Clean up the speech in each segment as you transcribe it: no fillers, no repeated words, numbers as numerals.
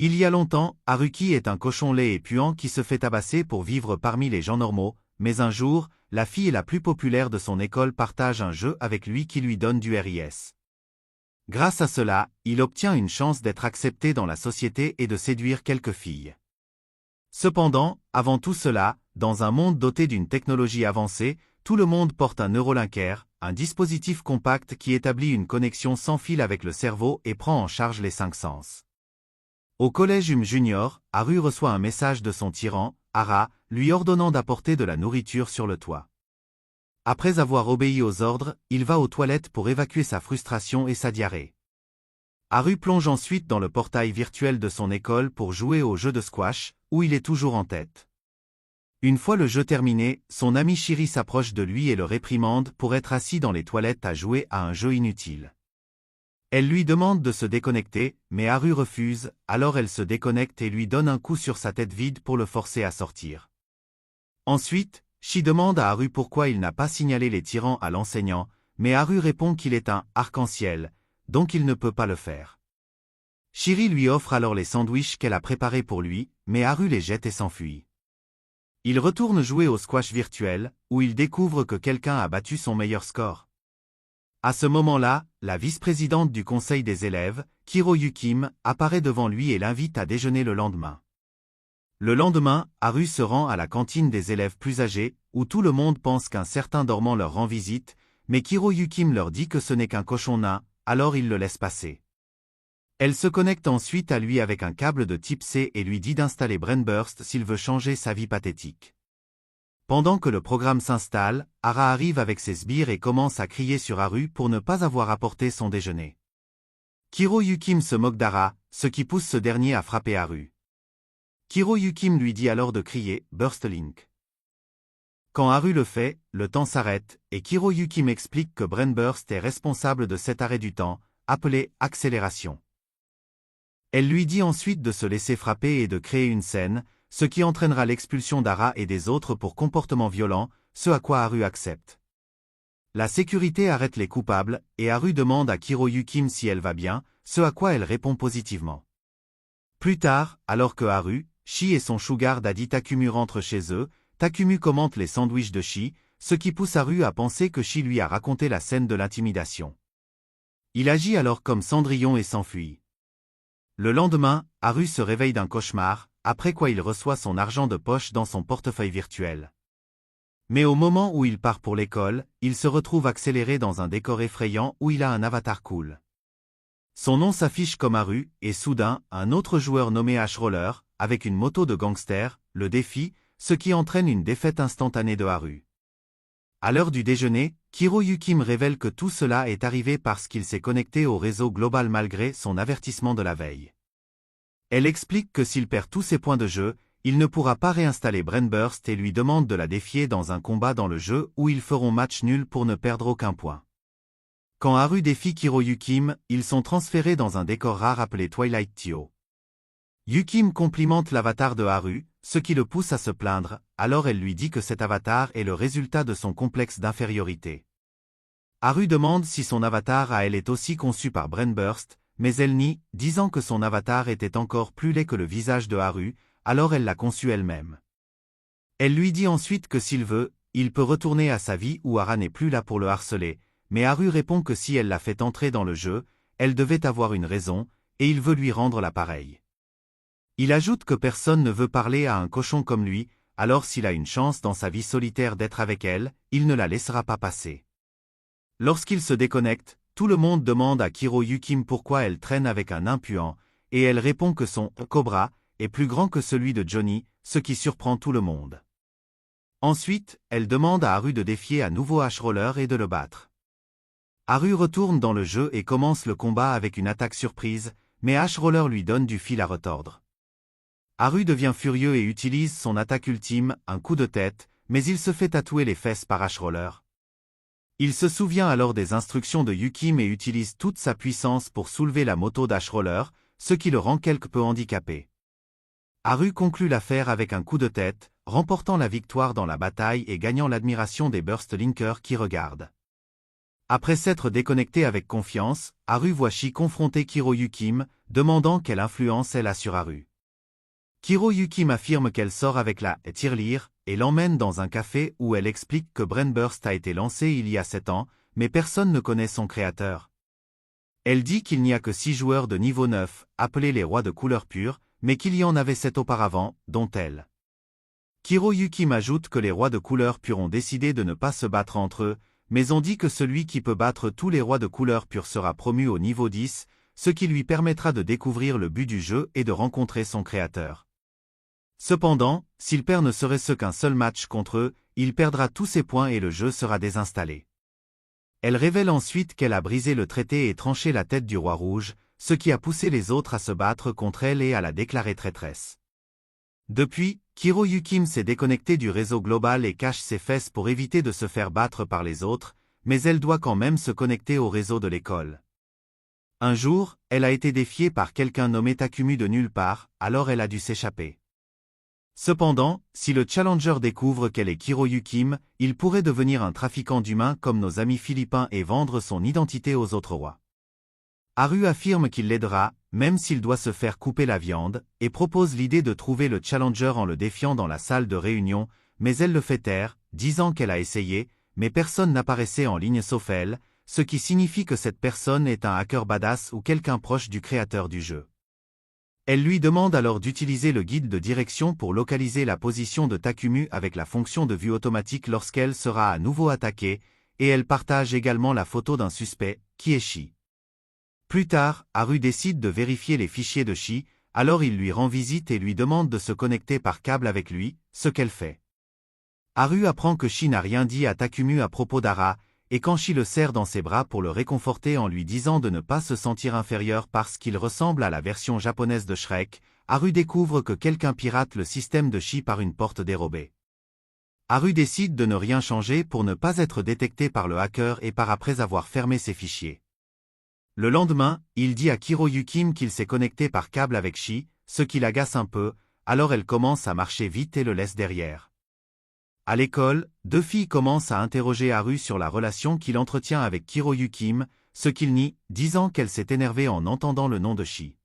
Il y a longtemps, Haruki est un cochon laid et puant qui se fait tabasser pour vivre parmi les gens normaux, mais un jour, la fille la plus populaire de son école partage un jeu avec lui qui lui donne du RIS. Grâce à cela, il obtient une chance d'être accepté dans la société et de séduire quelques filles. Cependant, avant tout cela, dans un monde doté d'une technologie avancée, tout le monde porte un neurolinker, un dispositif compact qui établit une connexion sans fil avec le cerveau et prend en charge les 5 sens. Au collège Junior, Haru reçoit un message de son tyran, Hara, lui ordonnant d'apporter de la nourriture sur le toit. Après avoir obéi aux ordres, il va aux toilettes pour évacuer sa frustration et sa diarrhée. Haru plonge ensuite dans le portail virtuel de son école pour jouer au jeu de squash, où il est toujours en tête. Une fois le jeu terminé, son ami Shiri s'approche de lui et le réprimande pour être assis dans les toilettes à jouer à un jeu inutile. Elle lui demande de se déconnecter, mais Haru refuse, alors elle se déconnecte et lui donne un coup sur sa tête vide pour le forcer à sortir. Ensuite, Shi demande à Haru pourquoi il n'a pas signalé les tyrans à l'enseignant, mais Haru répond qu'il est un arc-en-ciel, donc il ne peut pas le faire. Shiri lui offre alors les sandwichs qu'elle a préparés pour lui, mais Haru les jette et s'enfuit. Il retourne jouer au squash virtuel, où il découvre que quelqu'un a battu son meilleur score. À ce moment-là, la vice-présidente du conseil des élèves, Kiro Yukim, apparaît devant lui et l'invite à déjeuner le lendemain. Le lendemain, Haru se rend à la cantine des élèves plus âgés, où tout le monde pense qu'un certain dormant leur rend visite, mais Kiro Yukim leur dit que ce n'est qu'un cochon nain, alors il le laisse passer. Elle se connecte ensuite à lui avec un câble de type C et lui dit d'installer Brainburst s'il veut changer sa vie pathétique. Pendant que le programme s'installe, Hara arrive avec ses sbires et commence à crier sur Haru pour ne pas avoir apporté son déjeuner. Kiro Yukim se moque d'Hara, ce qui pousse ce dernier à frapper Haru. Kiro Yukim lui dit alors de crier « Burst Link ». Quand Haru le fait, le temps s'arrête, et Kiro Yukim explique que Brainburst est responsable de cet arrêt du temps, appelé « accélération ». Elle lui dit ensuite de se laisser frapper et de créer une scène, ce qui entraînera l'expulsion d'Hara et des autres pour comportement violent, ce à quoi Haru accepte. La sécurité arrête les coupables, et Haru demande à Kiro Yukim si elle va bien, ce à quoi elle répond positivement. Plus tard, alors que Haru, Shi et son sugar daddy Takumu rentrent chez eux, Takumu commente les sandwichs de Shi, ce qui pousse Haru à penser que Shi lui a raconté la scène de l'intimidation. Il agit alors comme Cendrillon et s'enfuit. Le lendemain, Haru se réveille d'un cauchemar, après quoi il reçoit son argent de poche dans son portefeuille virtuel. Mais au moment où il part pour l'école, il se retrouve accéléré dans un décor effrayant où il a un avatar cool. Son nom s'affiche comme Haru, et soudain, un autre joueur nommé H-Roller, avec une moto de gangster, le défie, ce qui entraîne une défaite instantanée de Haru. À l'heure du déjeuner, Kiro Yukim révèle que tout cela est arrivé parce qu'il s'est connecté au réseau global malgré son avertissement de la veille. Elle explique que s'il perd tous ses points de jeu, il ne pourra pas réinstaller Brainburst et lui demande de la défier dans un combat dans le jeu où ils feront match nul pour ne perdre aucun point. Quand Haru défie Kiro Yukim, ils sont transférés dans un décor rare appelé Twilight Tio. Yukim complimente l'avatar de Haru, ce qui le pousse à se plaindre, alors elle lui dit que cet avatar est le résultat de son complexe d'infériorité. Haru demande si son avatar à elle est aussi conçu par Brainburst, mais elle nie, disant que son avatar était encore plus laid que le visage de Haru, alors elle l'a conçu elle-même. Elle lui dit ensuite que s'il veut, il peut retourner à sa vie où Hara n'est plus là pour le harceler, mais Haru répond que si elle l'a fait entrer dans le jeu, elle devait avoir une raison, et il veut lui rendre l'appareil. Il ajoute que personne ne veut parler à un cochon comme lui, alors s'il a une chance dans sa vie solitaire d'être avec elle, il ne la laissera pas passer. Lorsqu'il se déconnecte, tout le monde demande à Kiro Yukim pourquoi elle traîne avec un nain puant, et elle répond que son « cobra » est plus grand que celui de Johnny, ce qui surprend tout le monde. Ensuite, elle demande à Haru de défier à nouveau H-Roller et de le battre. Haru retourne dans le jeu et commence le combat avec une attaque surprise, mais H-Roller lui donne du fil à retordre. Haru devient furieux et utilise son attaque ultime, un coup de tête, mais il se fait tatouer les fesses par H-Roller. Il se souvient alors des instructions de Yukim et utilise toute sa puissance pour soulever la moto d'H-Roller, ce qui le rend quelque peu handicapé. Haru conclut l'affaire avec un coup de tête, remportant la victoire dans la bataille et gagnant l'admiration des Burst Linkers qui regardent. Après s'être déconnecté avec confiance, Haru voit Shi confronter Kiroyukim, demandant quelle influence elle a sur Haru. Kiroyukim affirme qu'elle sort avec la tirelire et l'emmène dans un café où elle explique que Brainburst a été lancé il y a 7 ans, mais personne ne connaît son créateur. Elle dit qu'il n'y a que 6 joueurs de niveau 9, appelés les rois de couleur pure, mais qu'il y en avait 7 auparavant, dont elle. Kiroyukim ajoute que les rois de couleur pure ont décidé de ne pas se battre entre eux, mais on dit que celui qui peut battre tous les rois de couleur pure sera promu au niveau 10, ce qui lui permettra de découvrir le but du jeu et de rencontrer son créateur. Cependant, s'il perd ne serait-ce qu'un seul match contre eux, il perdra tous ses points et le jeu sera désinstallé. Elle révèle ensuite qu'elle a brisé le traité et tranché la tête du roi rouge, ce qui a poussé les autres à se battre contre elle et à la déclarer traîtresse. Depuis, Kiroyukim s'est déconnectée du réseau global et cache ses fesses pour éviter de se faire battre par les autres, mais elle doit quand même se connecter au réseau de l'école. Un jour, elle a été défiée par quelqu'un nommé Takumi de nulle part, alors elle a dû s'échapper. Cependant, si le challenger découvre qu'elle est Kiroyukim, il pourrait devenir un trafiquant d'humains comme nos amis philippins et vendre son identité aux autres rois. Haru affirme qu'il l'aidera, même s'il doit se faire couper la viande, et propose l'idée de trouver le challenger en le défiant dans la salle de réunion, mais elle le fait taire, disant qu'elle a essayé, mais personne n'apparaissait en ligne sauf elle, ce qui signifie que cette personne est un hacker badass ou quelqu'un proche du créateur du jeu. Elle lui demande alors d'utiliser le guide de direction pour localiser la position de Takumi avec la fonction de vue automatique lorsqu'elle sera à nouveau attaquée, et elle partage également la photo d'un suspect, qui est Shi. Plus tard, Haru décide de vérifier les fichiers de Shi, alors il lui rend visite et lui demande de se connecter par câble avec lui, ce qu'elle fait. Haru apprend que Shi n'a rien dit à Takumi à propos d'Ara, et quand Shi le serre dans ses bras pour le réconforter en lui disant de ne pas se sentir inférieur parce qu'il ressemble à la version japonaise de Shrek, Haru découvre que quelqu'un pirate le système de Shi par une porte dérobée. Haru décide de ne rien changer pour ne pas être détecté par le hacker et part après avoir fermé ses fichiers. Le lendemain, il dit à Kiroyukim qu'il s'est connecté par câble avec Shi, ce qui l'agace un peu, alors elle commence à marcher vite et le laisse derrière. À l'école, 2 filles commencent à interroger Haru sur la relation qu'il entretient avec Kiroyukim, ce qu'il nie, disant qu'elle s'est énervée en entendant le nom de Shi.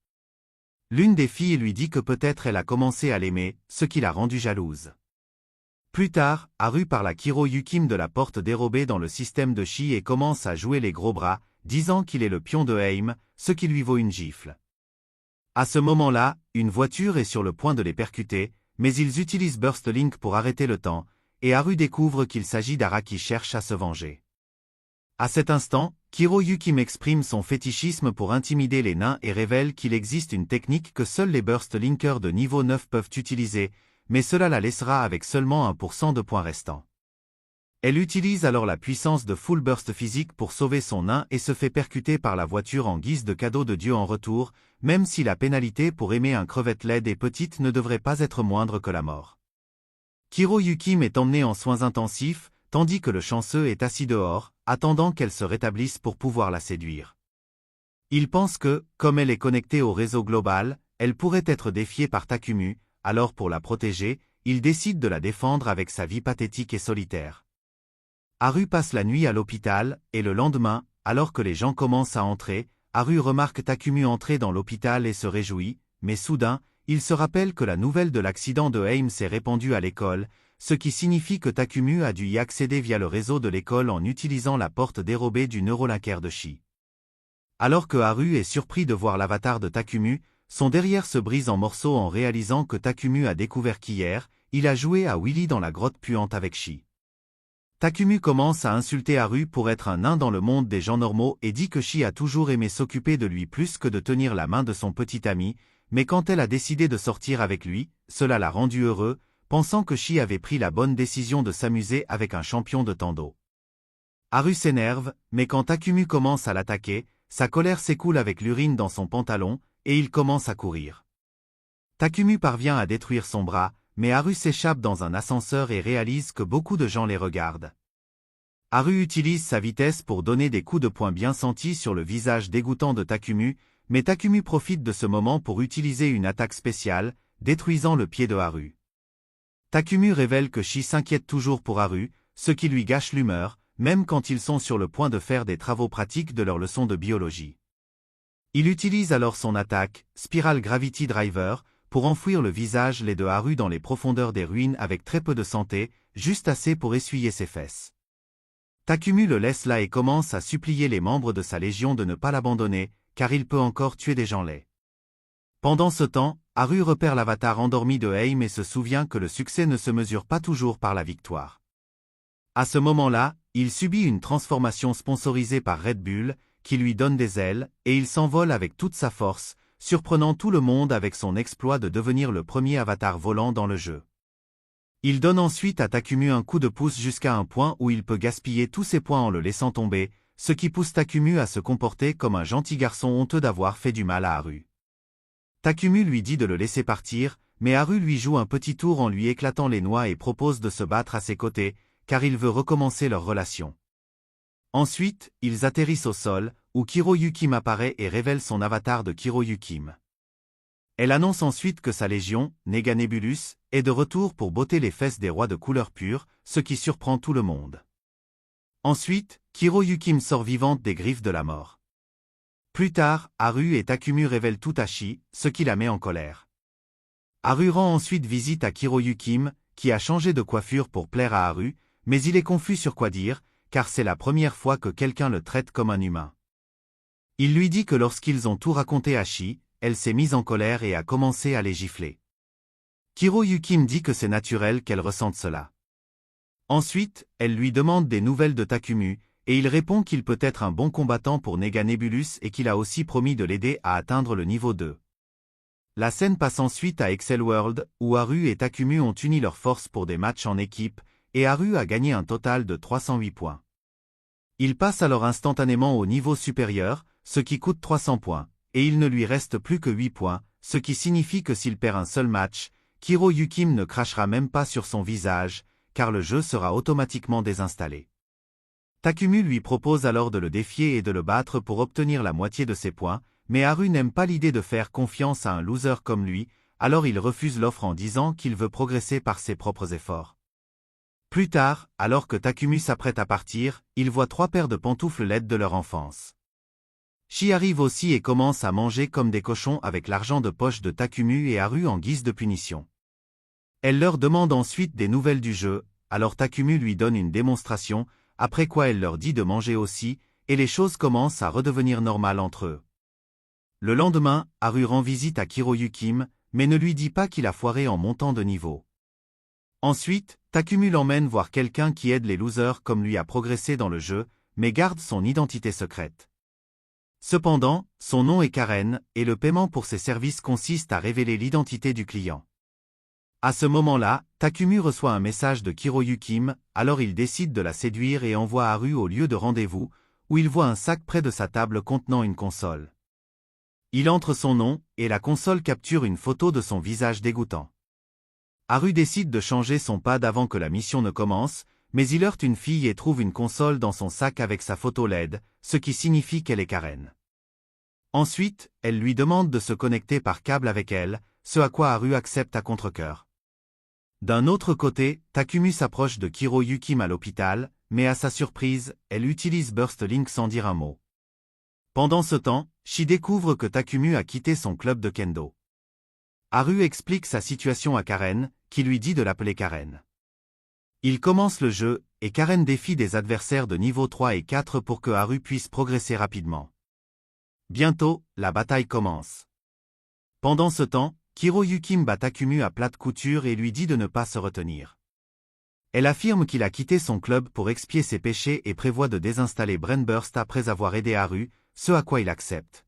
L'une des filles lui dit que peut-être elle a commencé à l'aimer, ce qui l'a rendue jalouse. Plus tard, Haru parle à Kiroyukim de la porte dérobée dans le système de Shi et commence à jouer les gros bras, disant qu'il est le pion de Aim, ce qui lui vaut une gifle. À ce moment-là, une voiture est sur le point de les percuter, mais ils utilisent Burst Link pour arrêter le temps, et Haru découvre qu'il s'agit d'Ara qui cherche à se venger. À cet instant, Kiroyukim exprime son fétichisme pour intimider les nains et révèle qu'il existe une technique que seuls les Burst Linkers de niveau 9 peuvent utiliser, mais cela la laissera avec seulement 1% de points restants. Elle utilise alors la puissance de Full Burst physique pour sauver son nain et se fait percuter par la voiture en guise de cadeau de Dieu en retour, même si la pénalité pour aimer un crevette laide et petite ne devrait pas être moindre que la mort. Kiroyukim est emmené en soins intensifs, tandis que le chanceux est assis dehors, attendant qu'elle se rétablisse pour pouvoir la séduire. Il pense que, comme elle est connectée au réseau global, elle pourrait être défiée par Takumi, alors pour la protéger, il décide de la défendre avec sa vie pathétique et solitaire. Haru passe la nuit à l'hôpital, et le lendemain, alors que les gens commencent à entrer, Haru remarque Takumi entrer dans l'hôpital et se réjouit, mais soudain, il se rappelle que la nouvelle de l'accident de Aim s'est répandue à l'école, ce qui signifie que Takumi a dû y accéder via le réseau de l'école en utilisant la porte dérobée du neurolinker de Shi. Alors que Haru est surpris de voir l'avatar de Takumi, son derrière se brise en morceaux en réalisant que Takumi a découvert qu'hier, il a joué à Willy dans la grotte puante avec Shi. Takumi commence à insulter Haru pour être un nain dans le monde des gens normaux et dit que Shi a toujours aimé s'occuper de lui plus que de tenir la main de son petit ami, mais quand elle a décidé de sortir avec lui, cela l'a rendu heureux, pensant que Shi avait pris la bonne décision de s'amuser avec un champion de tendo. Haru s'énerve, mais quand Takumi commence à l'attaquer, sa colère s'écoule avec l'urine dans son pantalon, et il commence à courir. Takumi parvient à détruire son bras, mais Haru s'échappe dans un ascenseur et réalise que beaucoup de gens les regardent. Haru utilise sa vitesse pour donner des coups de poing bien sentis sur le visage dégoûtant de Takumi, mais Takumi profite de ce moment pour utiliser une attaque spéciale, détruisant le pied de Haru. Takumi révèle que Shi s'inquiète toujours pour Haru, ce qui lui gâche l'humeur, même quand ils sont sur le point de faire des travaux pratiques de leur leçon de biologie. Il utilise alors son attaque, Spiral Gravity Driver, pour enfouir le visage de Haru dans les profondeurs des ruines avec très peu de santé, juste assez pour essuyer ses fesses. Takumi le laisse là et commence à supplier les membres de sa légion de ne pas l'abandonner, car il peut encore tuer des gens laids. Pendant ce temps, Haru repère l'avatar endormi de Aim et se souvient que le succès ne se mesure pas toujours par la victoire. À ce moment-là, il subit une transformation sponsorisée par Red Bull, qui lui donne des ailes, et il s'envole avec toute sa force, surprenant tout le monde avec son exploit de devenir le premier avatar volant dans le jeu. Il donne ensuite à Takumi un coup de pouce jusqu'à un point où il peut gaspiller tous ses points en le laissant tomber, ce qui pousse Takumi à se comporter comme un gentil garçon honteux d'avoir fait du mal à Haru. Takumi lui dit de le laisser partir, mais Haru lui joue un petit tour en lui éclatant les noix et propose de se battre à ses côtés, car il veut recommencer leur relation. Ensuite, ils atterrissent au sol, où Kiroyukim apparaît et révèle son avatar de Kiroyukim. Elle annonce ensuite que sa légion, Neganebulus, est de retour pour botter les fesses des rois de couleur pure, ce qui surprend tout le monde. Ensuite, Kiroyukim sort vivante des griffes de la mort. Plus tard, Haru et Takumi révèlent tout à Shi, ce qui la met en colère. Haru rend ensuite visite à Kiroyukim, qui a changé de coiffure pour plaire à Haru, mais il est confus sur quoi dire, car c'est la première fois que quelqu'un le traite comme un humain. Il lui dit que lorsqu'ils ont tout raconté à Shi, elle s'est mise en colère et a commencé à les gifler. Kiroyukim dit que c'est naturel qu'elle ressente cela. Ensuite, elle lui demande des nouvelles de Takumi, et il répond qu'il peut être un bon combattant pour Neganebulus et qu'il a aussi promis de l'aider à atteindre le niveau 2. La scène passe ensuite à Excel World, où Haru et Takumi ont uni leurs forces pour des matchs en équipe, et Haru a gagné un total de 308 points. Il passe alors instantanément au niveau supérieur, ce qui coûte 300 points, et il ne lui reste plus que 8 points, ce qui signifie que s'il perd un seul match, Kiroyukim ne crachera même pas sur son visage, car le jeu sera automatiquement désinstallé. Takumi lui propose alors de le défier et de le battre pour obtenir la moitié de ses points, mais Haru n'aime pas l'idée de faire confiance à un loser comme lui, alors il refuse l'offre en disant qu'il veut progresser par ses propres efforts. Plus tard, alors que Takumi s'apprête à partir, il voit 3 paires de pantoufles laides de leur enfance. Shi arrive aussi et commence à manger comme des cochons avec l'argent de poche de Takumi et Haru en guise de punition. Elle leur demande ensuite des nouvelles du jeu, alors Takumi lui donne une démonstration, après quoi elle leur dit de manger aussi, et les choses commencent à redevenir normales entre eux. Le lendemain, Haru rend visite à Kiroyukim, mais ne lui dit pas qu'il a foiré en montant de niveau. Ensuite, Takumi l'emmène voir quelqu'un qui aide les losers comme lui à progresser dans le jeu, mais garde son identité secrète. Cependant, son nom est Karen, et le paiement pour ses services consiste à révéler l'identité du client. À ce moment-là, Takumi reçoit un message de Kiroyukim, alors il décide de la séduire et envoie Haru au lieu de rendez-vous, où il voit un sac près de sa table contenant une console. Il entre son nom, et la console capture une photo de son visage dégoûtant. Haru décide de changer son pad avant que la mission ne commence, mais il heurte une fille et trouve une console dans son sac avec sa photo LED, ce qui signifie qu'elle est Karen. Ensuite, elle lui demande de se connecter par câble avec elle, ce à quoi Haru accepte à contre-cœur. D'un autre côté, Takumi s'approche de Kiroyukim à l'hôpital, mais à sa surprise, elle utilise Burst Link sans dire un mot. Pendant ce temps, Shi découvre que Takumi a quitté son club de kendo. Haru explique sa situation à Karen, qui lui dit de l'appeler Karen. Il commence le jeu, et Karen défie des adversaires de niveau 3 et 4 pour que Haru puisse progresser rapidement. Bientôt, la bataille commence. Pendant ce temps, Kiroyukim bat Takumi à plate couture et lui dit de ne pas se retenir. Elle affirme qu'il a quitté son club pour expier ses péchés et prévoit de désinstaller Brainburst après avoir aidé Haru, ce à quoi il accepte.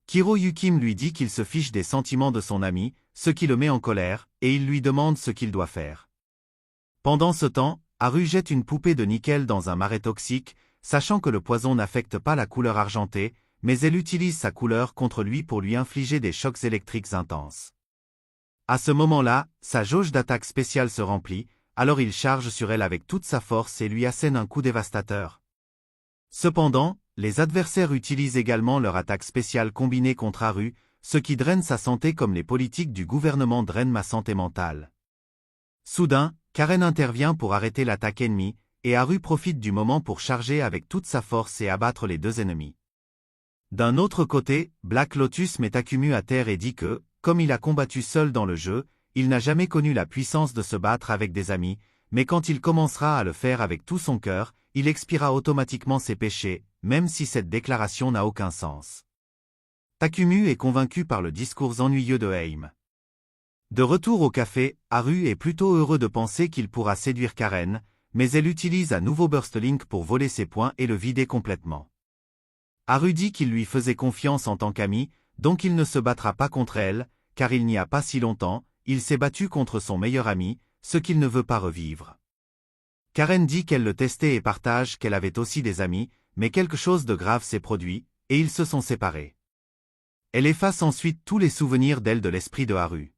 Kiroyukim lui dit qu'il se fiche des sentiments de son ami, ce qui le met en colère, et il lui demande ce qu'il doit faire. Pendant ce temps, Haru jette une poupée de nickel dans un marais toxique, sachant que le poison n'affecte pas la couleur argentée, mais elle utilise sa couleur contre lui pour lui infliger des chocs électriques intenses. À ce moment-là, sa jauge d'attaque spéciale se remplit, alors il charge sur elle avec toute sa force et lui assène un coup dévastateur. Cependant, les adversaires utilisent également leur attaque spéciale combinée contre Haru, ce qui draine sa santé comme les politiques du gouvernement drainent ma santé mentale. Soudain, Karen intervient pour arrêter l'attaque ennemie, et Haru profite du moment pour charger avec toute sa force et abattre les deux ennemis. D'un autre côté, Black Lotus met Takumu à terre et dit que, comme il a combattu seul dans le jeu, il n'a jamais connu la puissance de se battre avec des amis, mais quand il commencera à le faire avec tout son cœur, il expiera automatiquement ses péchés, même si cette déclaration n'a aucun sens. Takumu est convaincu par le discours ennuyeux de Aim. De retour au café, Haru est plutôt heureux de penser qu'il pourra séduire Karen, mais elle utilise à nouveau Burst Link pour voler ses points et le vider complètement. Haru dit qu'il lui faisait confiance en tant qu'ami, donc il ne se battra pas contre elle, car il n'y a pas si longtemps, il s'est battu contre son meilleur ami, ce qu'il ne veut pas revivre. Karen dit qu'elle le testait et partage qu'elle avait aussi des amis, mais quelque chose de grave s'est produit, et ils se sont séparés. Elle efface ensuite tous les souvenirs d'elle de l'esprit de Haru.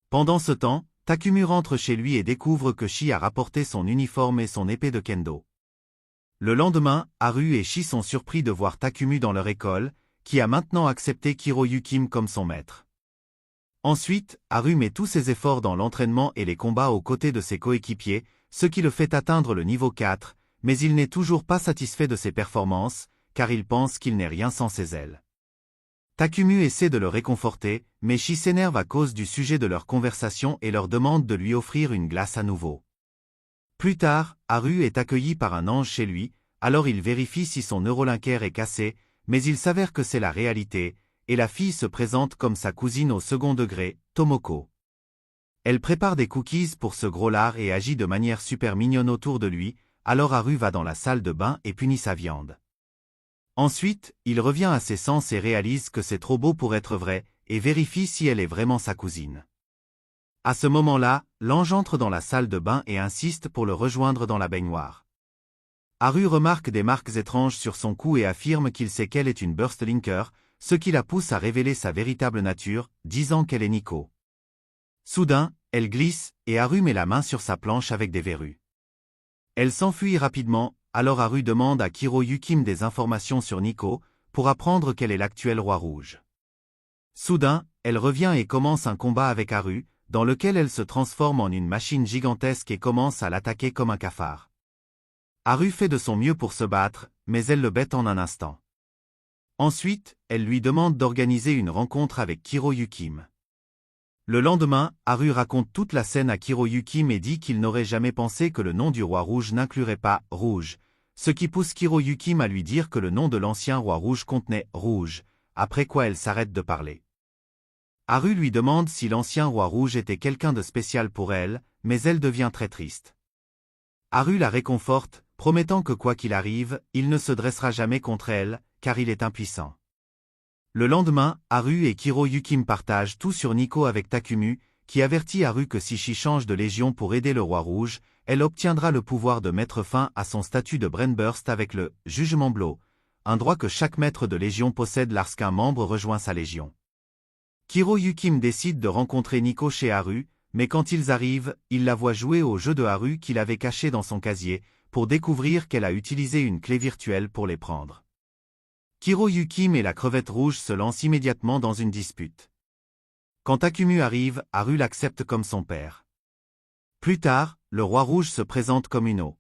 Pendant ce temps, Takumu rentre chez lui et découvre que Shi a rapporté son uniforme et son épée de kendo. Le lendemain, Haru et Shi sont surpris de voir Takumu dans leur école, qui a maintenant accepté Kiroyukim comme son maître. Ensuite, Haru met tous ses efforts dans l'entraînement et les combats aux côtés de ses coéquipiers, ce qui le fait atteindre le niveau 4, mais il n'est toujours pas satisfait de ses performances, car il pense qu'il n'est rien sans ses ailes. Takumu essaie de le réconforter, mais Shi s'énerve à cause du sujet de leur conversation et leur demande de lui offrir une glace à nouveau. Plus tard, Haru est accueilli par un ange chez lui, alors il vérifie si son neurolinker est cassé, mais il s'avère que c'est la réalité, et la fille se présente comme sa cousine au second degré, Tomoko. Elle prépare des cookies pour ce gros lard et agit de manière super mignonne autour de lui, alors Haru va dans la salle de bain et punit sa viande. Ensuite, il revient à ses sens et réalise que c'est trop beau pour être vrai, et vérifie si elle est vraiment sa cousine. À ce moment-là, l'ange entre dans la salle de bain et insiste pour le rejoindre dans la baignoire. Haru remarque des marques étranges sur son cou et affirme qu'il sait qu'elle est une Burst Linker, ce qui la pousse à révéler sa véritable nature, disant qu'elle est Nico. Soudain, elle glisse, et Haru met la main sur sa planche avec des verrues. Elle s'enfuit rapidement, alors Haru demande à Kiroyukim des informations sur Nico, pour apprendre qu'elle est l'actuel roi rouge. Soudain, elle revient et commence un combat avec Haru, dans lequel elle se transforme en une machine gigantesque et commence à l'attaquer comme un cafard. Haru fait de son mieux pour se battre, mais elle le bête en un instant. Ensuite, elle lui demande d'organiser une rencontre avec Kiroyukim. Le lendemain, Haru raconte toute la scène à Kiroyukim et dit qu'il n'aurait jamais pensé que le nom du roi rouge n'inclurait pas « rouge », ce qui pousse Kiroyukim à lui dire que le nom de l'ancien roi rouge contenait « rouge », après quoi elle s'arrête de parler. Haru lui demande si l'ancien roi rouge était quelqu'un de spécial pour elle, mais elle devient très triste. Haru la réconforte, promettant que quoi qu'il arrive, il ne se dressera jamais contre elle, car il est impuissant. Le lendemain, Haru et Kiroyukim partagent tout sur Nico avec Takumu, qui avertit Haru que si Shi change de légion pour aider le roi rouge, elle obtiendra le pouvoir de mettre fin à son statut de Brainburst avec le « Jugement Blow », un droit que chaque maître de légion possède lorsqu'un membre rejoint sa légion. Kiroyukim décide de rencontrer Nico chez Haru, mais quand ils arrivent, il la voit jouer au jeu de Haru qu'il avait caché dans son casier, pour découvrir qu'elle a utilisé une clé virtuelle pour les prendre. Kiroyukim et la crevette rouge se lancent immédiatement dans une dispute. Quand Takumu arrive, Haru l'accepte comme son père. Plus tard, le roi rouge se présente comme Uno.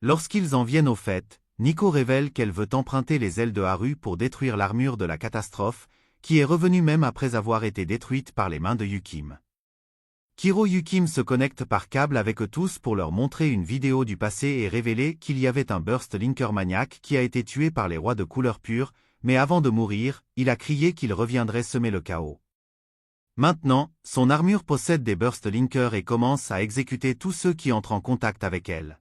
Lorsqu'ils en viennent au fait, Nico révèle qu'elle veut emprunter les ailes de Haru pour détruire l'armure de la catastrophe, qui est revenue même après avoir été détruite par les mains de Yukim. Kiroyukim se connecte par câble avec eux tous pour leur montrer une vidéo du passé et révéler qu'il y avait un Burst Linker maniaque qui a été tué par les rois de couleur pure, mais avant de mourir, il a crié qu'il reviendrait semer le chaos. Maintenant, son armure possède des Burst Linkers et commence à exécuter tous ceux qui entrent en contact avec elle.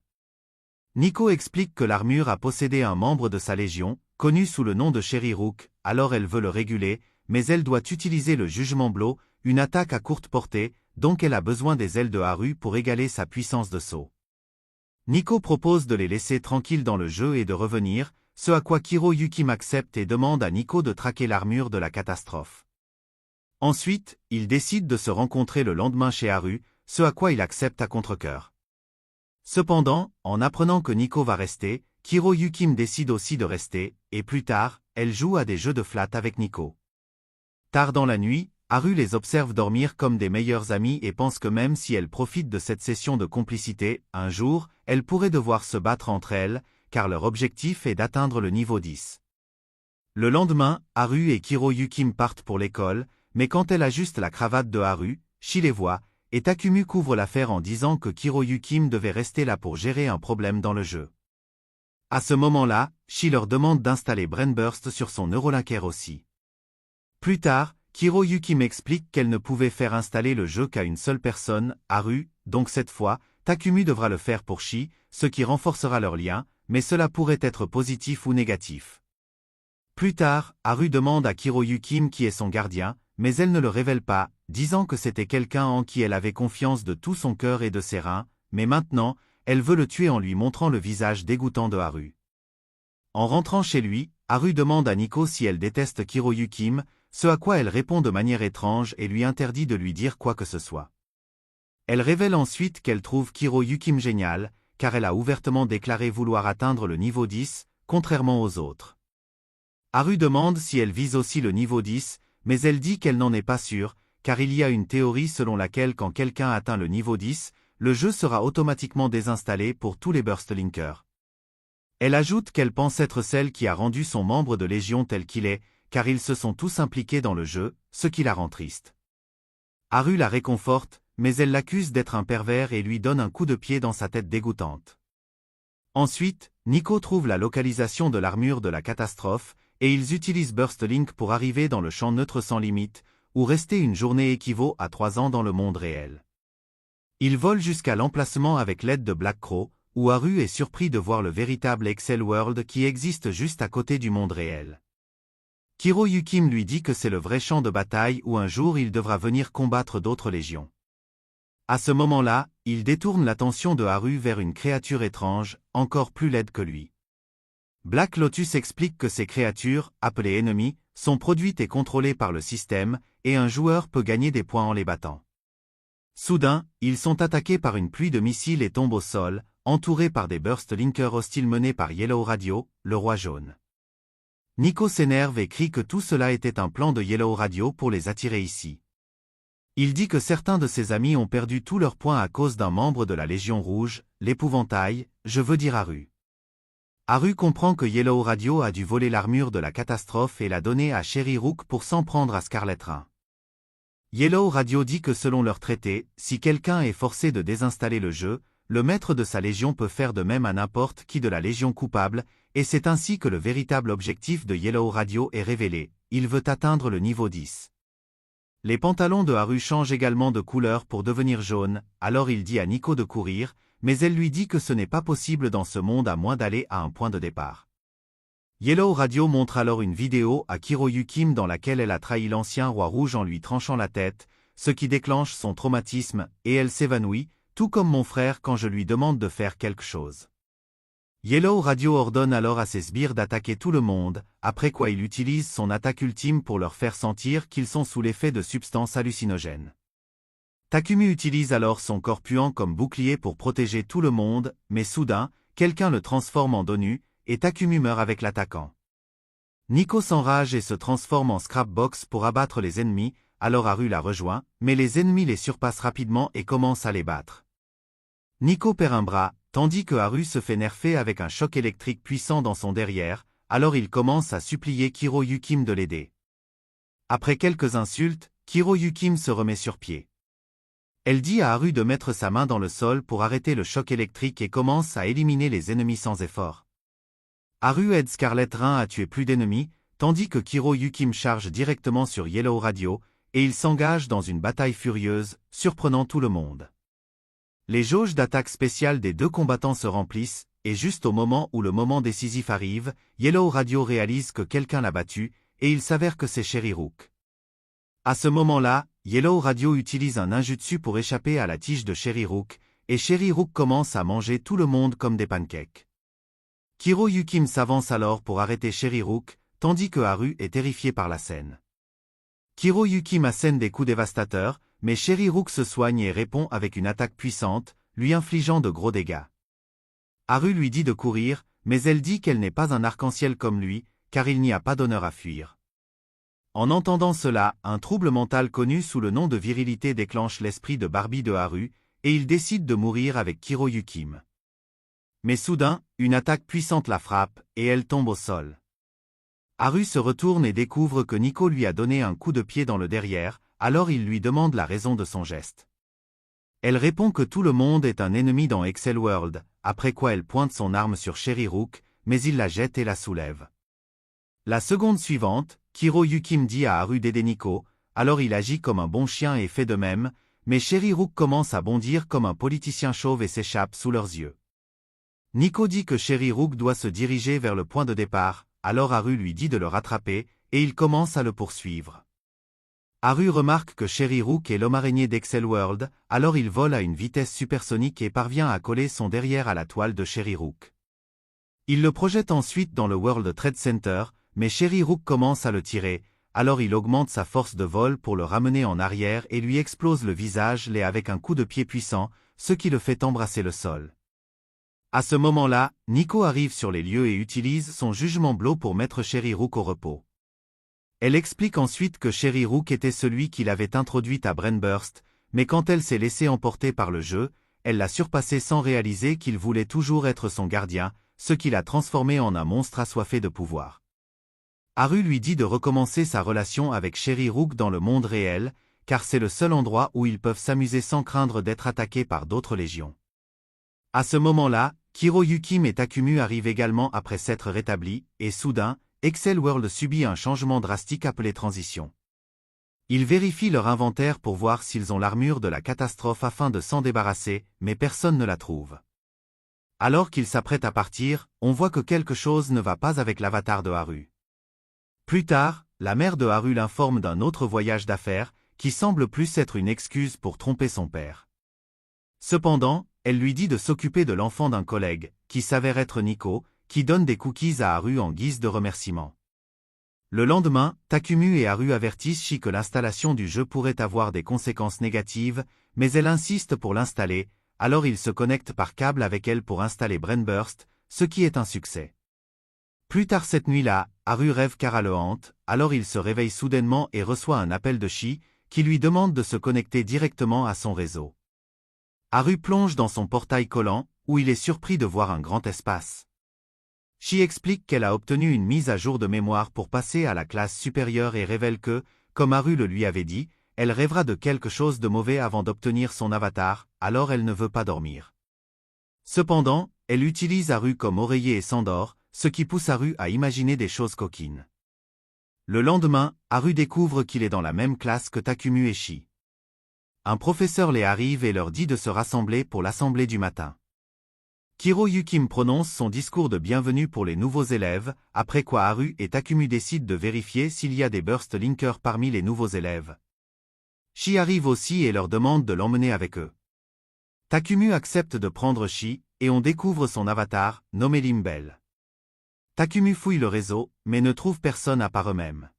Nico explique que l'armure a possédé un membre de sa légion, connu sous le nom de Cherry Rook, alors elle veut le réguler, mais elle doit utiliser le Jugement Blow, une attaque à courte portée, donc elle a besoin des ailes de Haru pour égaler sa puissance de saut. Nico propose de les laisser tranquilles dans le jeu et de revenir, ce à quoi Kiroyukim accepte et demande à Nico de traquer l'armure de la catastrophe. Ensuite, ils décident de se rencontrer le lendemain chez Haru, ce à quoi il accepte à contre-cœur. Cependant, en apprenant que Nico va rester, Kiroyukim décide aussi de rester, et plus tard, elle joue à des jeux de flat avec Nico. Tard dans la nuit, Haru les observe dormir comme des meilleurs amis et pense que même si elle profite de cette session de complicité, un jour, elle pourrait devoir se battre entre elles, car leur objectif est d'atteindre le niveau 10. Le lendemain, Haru et Kiroyukim partent pour l'école, mais quand elle ajuste la cravate de Haru, Shi les voit, et Takumi couvre l'affaire en disant que Kiroyukim devait rester là pour gérer un problème dans le jeu. À ce moment-là, Shi leur demande d'installer Brainburst sur son Neurolinker aussi. Plus tard, Kiroyukim explique qu'elle ne pouvait faire installer le jeu qu'à une seule personne, Haru, donc cette fois, Takumi devra le faire pour Shi, ce qui renforcera leur lien, mais cela pourrait être positif ou négatif. Plus tard, Haru demande à Kiroyukim qui est son gardien, mais elle ne le révèle pas, disant que c'était quelqu'un en qui elle avait confiance de tout son cœur et de ses reins, mais maintenant, elle veut le tuer en lui montrant le visage dégoûtant de Haru. En rentrant chez lui, Haru demande à Nico si elle déteste Kiroyukim, ce à quoi elle répond de manière étrange et lui interdit de lui dire quoi que ce soit. Elle révèle ensuite qu'elle trouve Kiroyukim génial, car elle a ouvertement déclaré vouloir atteindre le niveau 10, contrairement aux autres. Haru demande si elle vise aussi le niveau 10, mais elle dit qu'elle n'en est pas sûre, car il y a une théorie selon laquelle quand quelqu'un atteint le niveau 10, le jeu sera automatiquement désinstallé pour tous les Burstlinkers. Elle ajoute qu'elle pense être celle qui a rendu son membre de Légion tel qu'il est, car ils se sont tous impliqués dans le jeu, ce qui la rend triste. Haru la réconforte, mais elle l'accuse d'être un pervers et lui donne un coup de pied dans sa tête dégoûtante. Ensuite, Nico trouve la localisation de l'armure de la catastrophe, et ils utilisent Burstlink pour arriver dans le champ neutre sans limite, où rester une journée équivaut à 3 ans dans le monde réel. Ils volent jusqu'à l'emplacement avec l'aide de Black Crow, où Haru est surpris de voir le véritable Excel World qui existe juste à côté du monde réel. Kiroyukim lui dit que c'est le vrai champ de bataille où un jour il devra venir combattre d'autres légions. À ce moment-là, il détourne l'attention de Haru vers une créature étrange, encore plus laide que lui. Black Lotus explique que ces créatures, appelées ennemis, sont produites et contrôlées par le système, et un joueur peut gagner des points en les battant. Soudain, ils sont attaqués par une pluie de missiles et tombent au sol, entourés par des Burstlinkers hostiles menés par Yellow Radio, le roi jaune. Nico s'énerve et crie que tout cela était un plan de Yellow Radio pour les attirer ici. Il dit que certains de ses amis ont perdu tous leurs points à cause d'un membre de la Légion Rouge, l'épouvantail, je veux dire Haru. Haru comprend que Yellow Radio a dû voler l'armure de la catastrophe et la donner à Cherry Rook pour s'en prendre à Scarlet Rein. Yellow Radio dit que selon leur traité, si quelqu'un est forcé de désinstaller le jeu, le maître de sa légion peut faire de même à n'importe qui de la légion coupable, et c'est ainsi que le véritable objectif de Yellow Radio est révélé, il veut atteindre le niveau 10. Les pantalons de Haru changent également de couleur pour devenir jaunes, alors il dit à Nico de courir, mais elle lui dit que ce n'est pas possible dans ce monde à moins d'aller à un point de départ. Yellow Radio montre alors une vidéo à Kiroyukim dans laquelle elle a trahi l'ancien roi rouge en lui tranchant la tête, ce qui déclenche son traumatisme, et elle s'évanouit, tout comme mon frère quand je lui demande de faire quelque chose. Yellow Radio ordonne alors à ses sbires d'attaquer tout le monde, après quoi il utilise son attaque ultime pour leur faire sentir qu'ils sont sous l'effet de substances hallucinogènes. Takumi utilise alors son corps puant comme bouclier pour protéger tout le monde, mais soudain, quelqu'un le transforme en dos nu, et Takumi meurt avec l'attaquant. Nico s'enrage et se transforme en Scrapbox pour abattre les ennemis, alors Haru la rejoint, mais les ennemis les surpassent rapidement et commencent à les battre. Nico perd un bras, tandis que Haru se fait nerfer avec un choc électrique puissant dans son derrière, alors il commence à supplier Kiroyukim de l'aider. Après quelques insultes, Kiroyukim se remet sur pied. Elle dit à Haru de mettre sa main dans le sol pour arrêter le choc électrique et commence à éliminer les ennemis sans effort. Haru aide Scarlet Rein à tuer plus d'ennemis, tandis que Kiroyukim charge directement sur Yellow Radio, et il s'engage dans une bataille furieuse, surprenant tout le monde. Les jauges d'attaque spéciale des deux combattants se remplissent, et juste au moment où le moment décisif arrive, Yellow Radio réalise que quelqu'un l'a battu, et il s'avère que c'est Cherry Rook. À ce moment-là, Yellow Radio utilise un ninjutsu pour échapper à la tige de Cherry Rook, et Cherry Rook commence à manger tout le monde comme des pancakes. Kiroyukim s'avance alors pour arrêter Cherry Rook, tandis que Haru est terrifié par la scène. Kiroyukim assène des coups dévastateurs, mais Cherry Rook se soigne et répond avec une attaque puissante, lui infligeant de gros dégâts. Haru lui dit de courir, mais elle dit qu'elle n'est pas un arc-en-ciel comme lui, car il n'y a pas d'honneur à fuir. En entendant cela, un trouble mental connu sous le nom de virilité déclenche l'esprit de Barbie de Haru, et il décide de mourir avec Kiroyukim. Mais soudain, une attaque puissante la frappe, et elle tombe au sol. Haru se retourne et découvre que Nico lui a donné un coup de pied dans le derrière, alors il lui demande la raison de son geste. Elle répond que tout le monde est un ennemi dans Excel World, après quoi elle pointe son arme sur Sherry-Rook, mais il la jette et la soulève. La seconde suivante, Kiroyukim dit à Haru d'aider Nico, alors il agit comme un bon chien et fait de même, mais Sherry-Rook commence à bondir comme un politicien chauve et s'échappe sous leurs yeux. Nico dit que Sherry-Rook doit se diriger vers le point de départ, alors Haru lui dit de le rattraper, et il commence à le poursuivre. Haru remarque que Sherry-Rook est l'homme araignée d'Excel World, alors il vole à une vitesse supersonique et parvient à coller son derrière à la toile de Sherry-Rook. Il le projette ensuite dans le World Trade Center, mais Sherry-Rook commence à le tirer, alors il augmente sa force de vol pour le ramener en arrière et lui explose le visage avec un coup de pied puissant, ce qui le fait embrasser le sol. À ce moment-là, Nico arrive sur les lieux et utilise son jugement Blow pour mettre Sherry-Rook au repos. Elle explique ensuite que Sherry-Rook était celui qui l'avait introduite à Brainburst, mais quand elle s'est laissée emporter par le jeu, elle l'a surpassé sans réaliser qu'il voulait toujours être son gardien, ce qui l'a transformé en un monstre assoiffé de pouvoir. Haru lui dit de recommencer sa relation avec Sherry-Rook dans le monde réel, car c'est le seul endroit où ils peuvent s'amuser sans craindre d'être attaqués par d'autres légions. À ce moment-là, Kiroyukim et Takumu arrivent également après s'être rétablis, et soudain, Excel World subit un changement drastique appelé transition. Ils vérifient leur inventaire pour voir s'ils ont l'armure de la catastrophe afin de s'en débarrasser, mais personne ne la trouve. Alors qu'ils s'apprêtent à partir, on voit que quelque chose ne va pas avec l'avatar de Haru. Plus tard, la mère de Haru l'informe d'un autre voyage d'affaires, qui semble plus être une excuse pour tromper son père. Cependant, elle lui dit de s'occuper de l'enfant d'un collègue, qui s'avère être Nico, qui donne des cookies à Haru en guise de remerciement. Le lendemain, Takumu et Haru avertissent Shi que l'installation du jeu pourrait avoir des conséquences négatives, mais elle insiste pour l'installer, alors il se connecte par câble avec elle pour installer Brainburst, ce qui est un succès. Plus tard cette nuit-là, Haru rêve qu'Ara le hante, alors il se réveille soudainement et reçoit un appel de Shi, qui lui demande de se connecter directement à son réseau. Haru plonge dans son portail collant, où il est surpris de voir un grand espace. Shi explique qu'elle a obtenu une mise à jour de mémoire pour passer à la classe supérieure et révèle que, comme Haru le lui avait dit, elle rêvera de quelque chose de mauvais avant d'obtenir son avatar, alors elle ne veut pas dormir. Cependant, elle utilise Haru comme oreiller et s'endort, ce qui pousse Haru à imaginer des choses coquines. Le lendemain, Haru découvre qu'il est dans la même classe que Takumu et Shi. Un professeur les arrive et leur dit de se rassembler pour l'assemblée du matin. Kiroyukim prononce son discours de bienvenue pour les nouveaux élèves, après quoi Haru et Takumu décident de vérifier s'il y a des Burst Linkers parmi les nouveaux élèves. Shi arrive aussi et leur demande de l'emmener avec eux. Takumu accepte de prendre Shi, et on découvre son avatar, nommé Limbel. Takumu fouille le réseau, mais ne trouve personne à part eux-mêmes.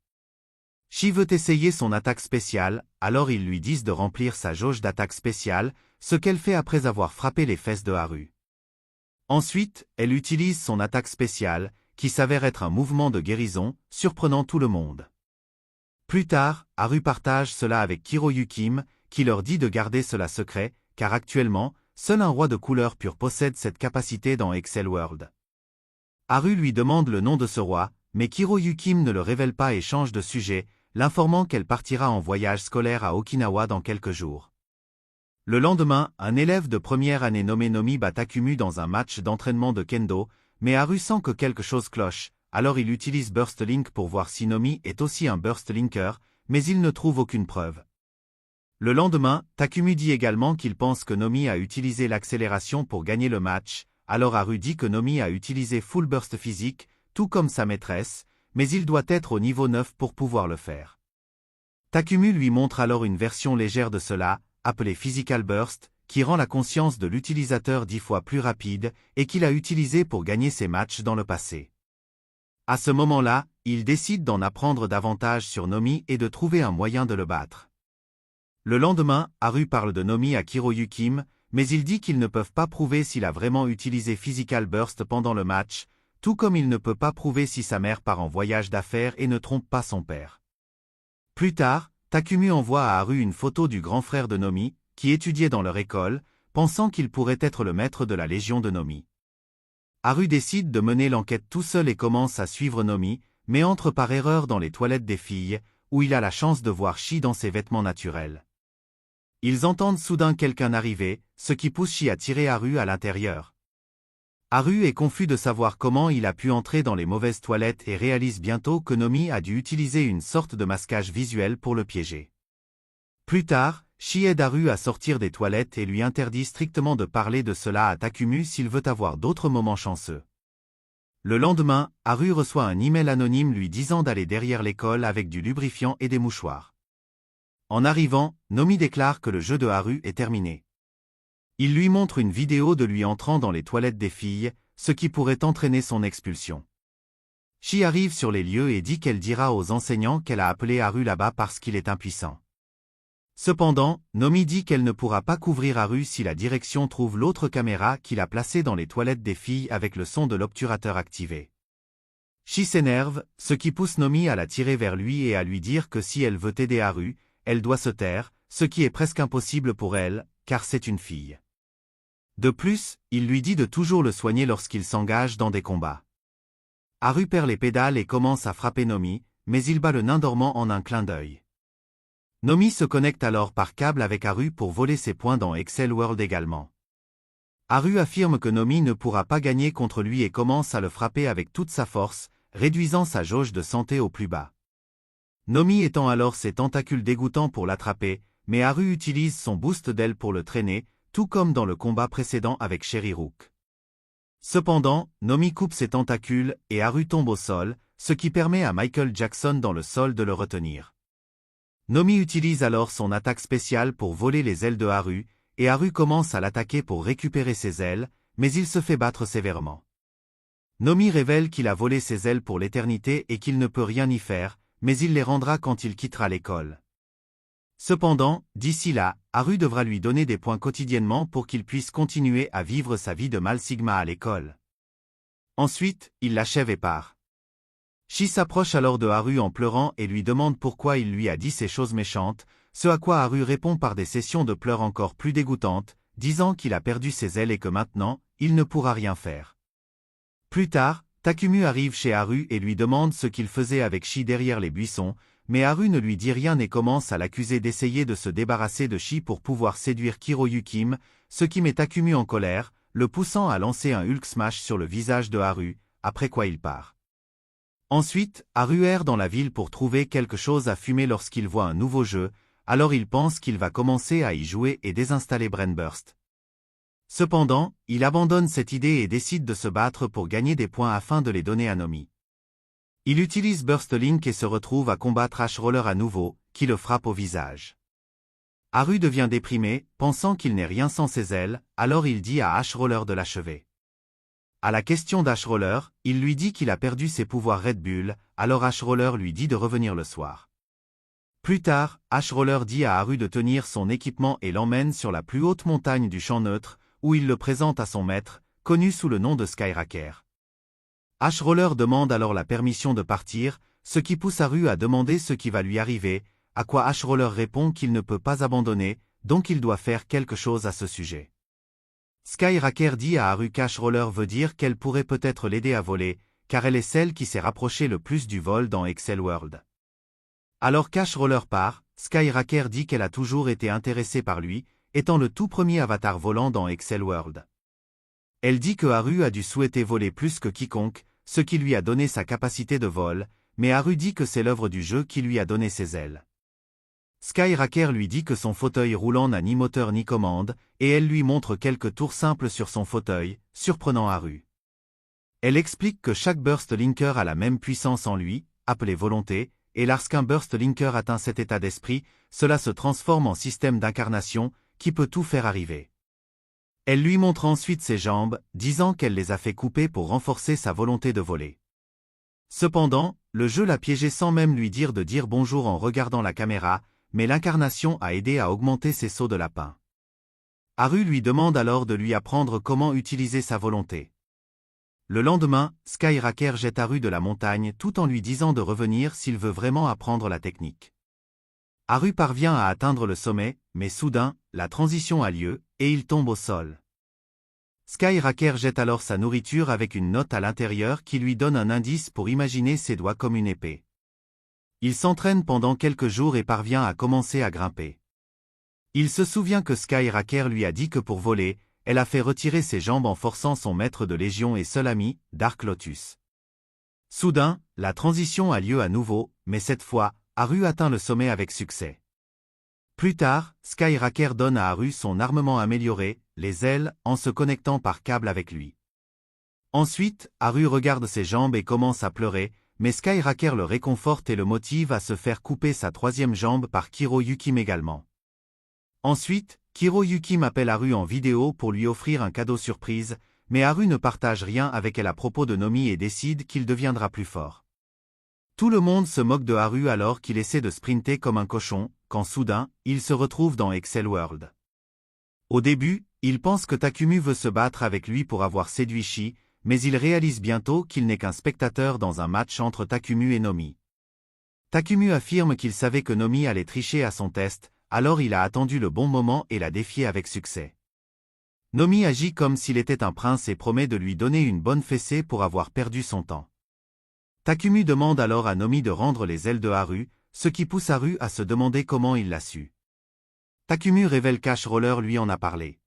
Shi veut essayer son attaque spéciale, alors ils lui disent de remplir sa jauge d'attaque spéciale, ce qu'elle fait après avoir frappé les fesses de Haru. Ensuite, elle utilise son attaque spéciale, qui s'avère être un mouvement de guérison, surprenant tout le monde. Plus tard, Haru partage cela avec Kiroyukim, qui leur dit de garder cela secret, car actuellement, seul un roi de couleur pure possède cette capacité dans Excel World. Haru lui demande le nom de ce roi, mais Kiroyukim ne le révèle pas et change de sujet, l'informant qu'elle partira en voyage scolaire à Okinawa dans quelques jours. Le lendemain, un élève de première année nommé Nomi bat Takumu dans un match d'entraînement de kendo, mais Haru sent que quelque chose cloche, alors il utilise Burst Link pour voir si Nomi est aussi un Burst Linker, mais il ne trouve aucune preuve. Le lendemain, Takumu dit également qu'il pense que Nomi a utilisé l'accélération pour gagner le match, alors Haru dit que Nomi a utilisé Full Burst physique, tout comme sa maîtresse, mais il doit être au niveau 9 pour pouvoir le faire. Takumu lui montre alors une version légère de cela, appelée Physical Burst, qui rend la conscience de l'utilisateur 10 fois plus rapide, et qu'il a utilisé pour gagner ses matchs dans le passé. À ce moment-là, il décide d'en apprendre davantage sur Nomi et de trouver un moyen de le battre. Le lendemain, Haru parle de Nomi à Kiroyukim, mais il dit qu'ils ne peuvent pas prouver s'il a vraiment utilisé Physical Burst pendant le match, tout comme il ne peut pas prouver si sa mère part en voyage d'affaires et ne trompe pas son père. Plus tard, Takumi envoie à Haru une photo du grand frère de Nomi, qui étudiait dans leur école, pensant qu'il pourrait être le maître de la Légion de Nomi. Haru décide de mener l'enquête tout seul et commence à suivre Nomi, mais entre par erreur dans les toilettes des filles, où il a la chance de voir Shi dans ses vêtements naturels. Ils entendent soudain quelqu'un arriver, ce qui pousse Shi à tirer Haru à l'intérieur. Haru est confus de savoir comment il a pu entrer dans les mauvaises toilettes et réalise bientôt que Nomi a dû utiliser une sorte de masquage visuel pour le piéger. Plus tard, Shi aide Haru à sortir des toilettes et lui interdit strictement de parler de cela à Takumi s'il veut avoir d'autres moments chanceux. Le lendemain, Haru reçoit un email anonyme lui disant d'aller derrière l'école avec du lubrifiant et des mouchoirs. En arrivant, Nomi déclare que le jeu de Haru est terminé. Il lui montre une vidéo de lui entrant dans les toilettes des filles, ce qui pourrait entraîner son expulsion. Shi arrive sur les lieux et dit qu'elle dira aux enseignants qu'elle a appelé Haru là-bas parce qu'il est impuissant. Cependant, Nomi dit qu'elle ne pourra pas couvrir Haru si la direction trouve l'autre caméra qu'il a placée dans les toilettes des filles avec le son de l'obturateur activé. Shi s'énerve, ce qui pousse Nomi à la tirer vers lui et à lui dire que si elle veut aider Haru, elle doit se taire, ce qui est presque impossible pour elle, car c'est une fille. De plus, il lui dit de toujours le soigner lorsqu'il s'engage dans des combats. Haru perd les pédales et commence à frapper Nomi, mais il bat le nain dormant en un clin d'œil. Nomi se connecte alors par câble avec Haru pour voler ses points dans Excel World également. Haru affirme que Nomi ne pourra pas gagner contre lui et commence à le frapper avec toute sa force, réduisant sa jauge de santé au plus bas. Nomi étend alors ses tentacules dégoûtants pour l'attraper, mais Haru utilise son boost d'aile pour le traîner, tout comme dans le combat précédent avec Sherry-Rook. Cependant, Nomi coupe ses tentacules et Haru tombe au sol, ce qui permet à Michael Jackson dans le sol de le retenir. Nomi utilise alors son attaque spéciale pour voler les ailes de Haru, et Haru commence à l'attaquer pour récupérer ses ailes, mais il se fait battre sévèrement. Nomi révèle qu'il a volé ses ailes pour l'éternité et qu'il ne peut rien y faire, mais il les rendra quand il quittera l'école. Cependant, d'ici là, Haru devra lui donner des points quotidiennement pour qu'il puisse continuer à vivre sa vie de mâle sigma à l'école. Ensuite, il l'achève et part. Shi s'approche alors de Haru en pleurant et lui demande pourquoi il lui a dit ces choses méchantes, ce à quoi Haru répond par des sessions de pleurs encore plus dégoûtantes, disant qu'il a perdu ses ailes et que maintenant, il ne pourra rien faire. Plus tard, Takumi arrive chez Haru et lui demande ce qu'il faisait avec Shi derrière les buissons, mais Haru ne lui dit rien et commence à l'accuser d'essayer de se débarrasser de Shi pour pouvoir séduire Kiroyukim, ce qui met Takumi en colère, le poussant à lancer un Hulk Smash sur le visage de Haru, après quoi il part. Ensuite, Haru erre dans la ville pour trouver quelque chose à fumer lorsqu'il voit un nouveau jeu, alors il pense qu'il va commencer à y jouer et désinstaller Brainburst. Cependant, il abandonne cette idée et décide de se battre pour gagner des points afin de les donner à Nomi. Il utilise Burst Link et se retrouve à combattre Ash Roller à nouveau, qui le frappe au visage. Haru devient déprimé, pensant qu'il n'est rien sans ses ailes, alors il dit à Ash Roller de l'achever. À la question d'Ash Roller, il lui dit qu'il a perdu ses pouvoirs Red Bull, alors Ash Roller lui dit de revenir le soir. Plus tard, Ash Roller dit à Haru de tenir son équipement et l'emmène sur la plus haute montagne du champ neutre, où il le présente à son maître, connu sous le nom de Skyracker. Ash Roller demande alors la permission de partir, ce qui pousse Haru à demander ce qui va lui arriver, à quoi Ash Roller répond qu'il ne peut pas abandonner, donc il doit faire quelque chose à ce sujet. Skyracker dit à Haru qu'Ash Roller veut dire qu'elle pourrait peut-être l'aider à voler, car elle est celle qui s'est rapprochée le plus du vol dans Excel World. Alors qu'Ash Roller part, Skyracker dit qu'elle a toujours été intéressée par lui, étant le tout premier avatar volant dans Excel World. Elle dit que Haru a dû souhaiter voler plus que quiconque, ce qui lui a donné sa capacité de vol, mais Haru dit que c'est l'œuvre du jeu qui lui a donné ses ailes. Skyracker lui dit que son fauteuil roulant n'a ni moteur ni commande, et elle lui montre quelques tours simples sur son fauteuil, surprenant Haru. Elle explique que chaque Burst Linker a la même puissance en lui, appelée volonté, et lorsqu'un Burst Linker atteint cet état d'esprit, cela se transforme en système d'incarnation, qui peut tout faire arriver. Elle lui montre ensuite ses jambes, disant qu'elle les a fait couper pour renforcer sa volonté de voler. Cependant, le jeu l'a piégée sans même lui dire de dire bonjour en regardant la caméra, mais l'incarnation a aidé à augmenter ses sauts de lapin. Haru lui demande alors de lui apprendre comment utiliser sa volonté. Le lendemain, Skyracker jette Haru de la montagne tout en lui disant de revenir s'il veut vraiment apprendre la technique. Haru parvient à atteindre le sommet, mais soudain, la transition a lieu, et il tombe au sol. Skyraker jette alors sa nourriture avec une note à l'intérieur qui lui donne un indice pour imaginer ses doigts comme une épée. Il s'entraîne pendant quelques jours et parvient à commencer à grimper. Il se souvient que Skyraker lui a dit que pour voler, elle a fait retirer ses jambes en forçant son maître de légion et seul ami, Dark Lotus. Soudain, la transition a lieu à nouveau, mais cette fois, Haru atteint le sommet avec succès. Plus tard, Skyraker donne à Haru son armement amélioré, les ailes, en se connectant par câble avec lui. Ensuite, Haru regarde ses jambes et commence à pleurer, mais Skyraker le réconforte et le motive à se faire couper sa troisième jambe par Kiro Yukim également. Ensuite, Kiro Yukim appelle Haru en vidéo pour lui offrir un cadeau surprise, mais Haru ne partage rien avec elle à propos de Nomi et décide qu'il deviendra plus fort. Tout le monde se moque de Haru alors qu'il essaie de sprinter comme un cochon, quand soudain, il se retrouve dans Excel World. Au début, il pense que Takumi veut se battre avec lui pour avoir séduit Shi, mais il réalise bientôt qu'il n'est qu'un spectateur dans un match entre Takumi et Nomi. Takumi affirme qu'il savait que Nomi allait tricher à son test, alors il a attendu le bon moment et l'a défié avec succès. Nomi agit comme s'il était un prince et promet de lui donner une bonne fessée pour avoir perdu son temps. Takumi demande alors à Nomi de rendre les ailes de Haru, ce qui pousse Haru à se demander comment il l'a su. Takumi révèle qu'Ash Roller lui en a parlé.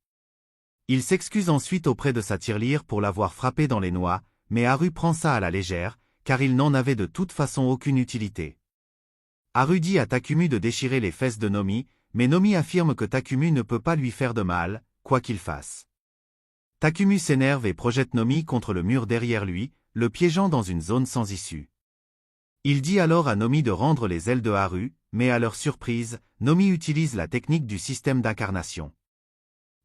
Il s'excuse ensuite auprès de sa tirelire pour l'avoir frappé dans les noix, mais Haru prend ça à la légère, car il n'en avait de toute façon aucune utilité. Haru dit à Takumi de déchirer les fesses de Nomi, mais Nomi affirme que Takumi ne peut pas lui faire de mal, quoi qu'il fasse. Takumi s'énerve et projette Nomi contre le mur derrière lui, le piégeant dans une zone sans issue. Il dit alors à Nomi de rendre les ailes de Haru, mais à leur surprise, Nomi utilise la technique du système d'incarnation.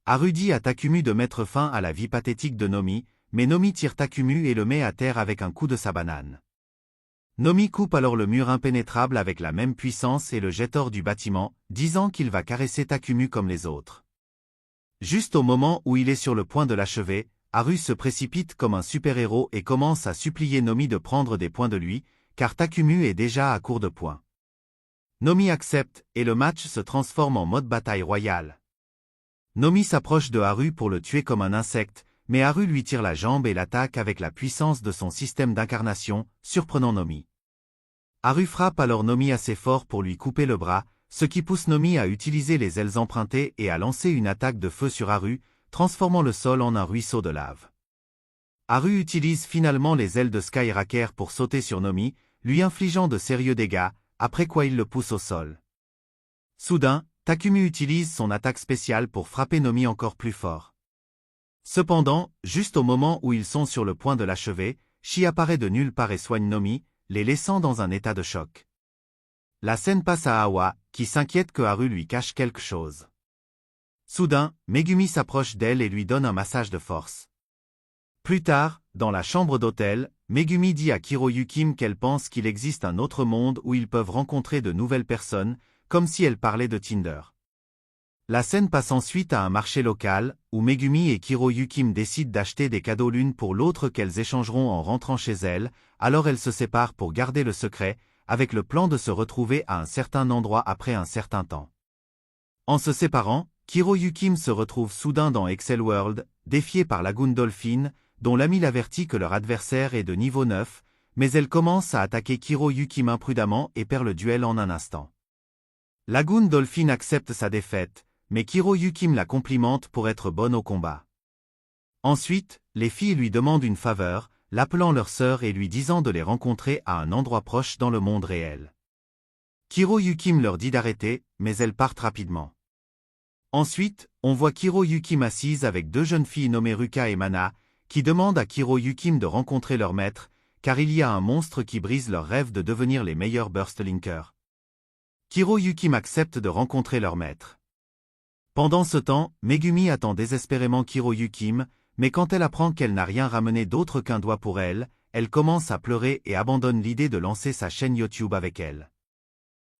Haru dit à Takumi de mettre fin à la vie pathétique de Nomi, mais Nomi tire Takumi et le met à terre avec un coup de sa banane. Nomi coupe alors le mur impénétrable avec la même puissance et le jette hors du bâtiment, disant qu'il va caresser Takumi comme les autres. Juste au moment où il est sur le point de l'achever, Haru se précipite comme un super-héros et commence à supplier Nomi de prendre des points de lui, car Takumi est déjà à court de points. Nomi accepte, et le match se transforme en mode bataille royale. Nomi s'approche de Haru pour le tuer comme un insecte, mais Haru lui tire la jambe et l'attaque avec la puissance de son système d'incarnation, surprenant Nomi. Haru frappe alors Nomi assez fort pour lui couper le bras, ce qui pousse Nomi à utiliser les ailes empruntées et à lancer une attaque de feu sur Haru, transformant le sol en un ruisseau de lave. Haru utilise finalement les ailes de Skyraker pour sauter sur Nomi, lui infligeant de sérieux dégâts, après quoi il le pousse au sol. Soudain, Takumi utilise son attaque spéciale pour frapper Nomi encore plus fort. Cependant, juste au moment où ils sont sur le point de l'achever, Shi apparaît de nulle part et soigne Nomi, les laissant dans un état de choc. La scène passe à Awa, qui s'inquiète que Haru lui cache quelque chose. Soudain, Megumi s'approche d'elle et lui donne un massage de force. Plus tard, dans la chambre d'hôtel, Megumi dit à Kiro Yukim qu'elle pense qu'il existe un autre monde où ils peuvent rencontrer de nouvelles personnes, comme si elle parlait de Tinder. La scène passe ensuite à un marché local, où Megumi et Kiro Yukim décident d'acheter des cadeaux l'une pour l'autre qu'elles échangeront en rentrant chez elles, alors elles se séparent pour garder le secret, avec le plan de se retrouver à un certain endroit après un certain temps. En se séparant, Kiro Yukim se retrouve soudain dans Excel World, défiée par Lagoon Dolphin, dont l'ami l'avertit que leur adversaire est de niveau 9, mais elle commence à attaquer Kiro Yukim imprudemment et perd le duel en un instant. Lagoon Dolphin accepte sa défaite, mais Kiro Yukim la complimente pour être bonne au combat. Ensuite, les filles lui demandent une faveur, l'appelant leur sœur et lui disant de les rencontrer à un endroit proche dans le monde réel. Kiro Yukim leur dit d'arrêter, mais elles partent rapidement. Ensuite, on voit Kiro Yukim assise avec deux jeunes filles nommées Ruka et Mana, qui demandent à Kiro Yukim de rencontrer leur maître, car il y a un monstre qui brise leur rêve de devenir les meilleurs Burstlinkers. Kiro Yukim accepte de rencontrer leur maître. Pendant ce temps, Megumi attend désespérément Kiro Yukim, mais quand elle apprend qu'elle n'a rien ramené d'autre qu'un doigt pour elle, elle commence à pleurer et abandonne l'idée de lancer sa chaîne YouTube avec elle.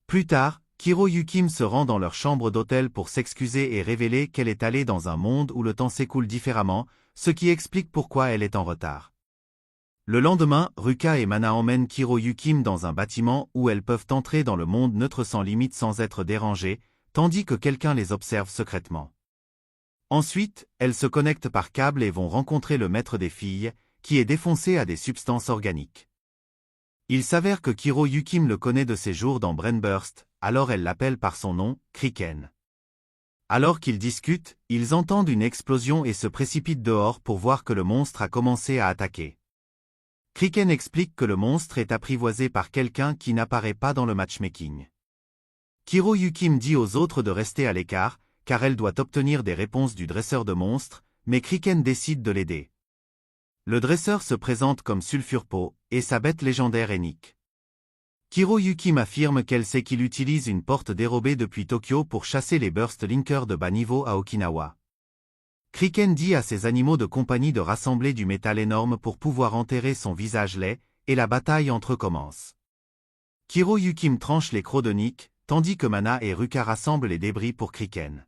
Plus tard, Kiro Yukim se rend dans leur chambre d'hôtel pour s'excuser et révéler qu'elle est allée dans un monde où le temps s'écoule différemment, ce qui explique pourquoi elle est en retard. Le lendemain, Ruka et Mana emmènent Kiro-Yukim dans un bâtiment où elles peuvent entrer dans le monde neutre sans limite sans être dérangées, tandis que quelqu'un les observe secrètement. Ensuite, elles se connectent par câble et vont rencontrer le maître des filles, qui est défoncé à des substances organiques. Il s'avère que Kiro-Yukim le connaît de ses jours dans Brainburst, alors elle l'appelle par son nom, Kriken. Alors qu'ils discutent, ils entendent une explosion et se précipitent dehors pour voir que le monstre a commencé à attaquer. Kriken explique que le monstre est apprivoisé par quelqu'un qui n'apparaît pas dans le matchmaking. Kiro-Yukim dit aux autres de rester à l'écart, car elle doit obtenir des réponses du dresseur de monstres, mais Kriken décide de l'aider. Le dresseur se présente comme Sulfurpo, et sa bête légendaire est Nick. Kiro-Yukim affirme qu'elle sait qu'il utilise une porte dérobée depuis Tokyo pour chasser les Burst Linkers de bas niveau à Okinawa. Kriken dit à ses animaux de compagnie de rassembler du métal énorme pour pouvoir enterrer son visage laid, et la bataille commence. Kiro-Yukim tranche les crocs de Nick, tandis que Mana et Ruka rassemblent les débris pour Kriken.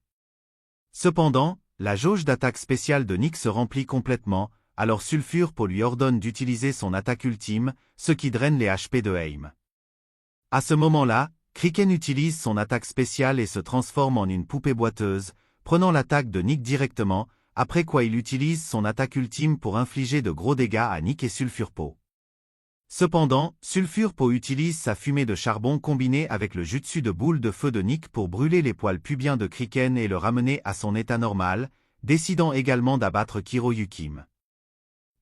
Cependant, la jauge d'attaque spéciale de Nick se remplit complètement, alors Sulfurpo lui ordonne d'utiliser son attaque ultime, ce qui draine les HP de Aim. À ce moment-là, Kriken utilise son attaque spéciale et se transforme en une poupée boiteuse, prenant l'attaque de Nick directement, après quoi il utilise son attaque ultime pour infliger de gros dégâts à Nick et Sulfurpo. Cependant, Sulfurpo utilise sa fumée de charbon combinée avec le jutsu de boule de feu de Nick pour brûler les poils pubiens de Kriken et le ramener à son état normal, décidant également d'abattre Kiro-Yukim.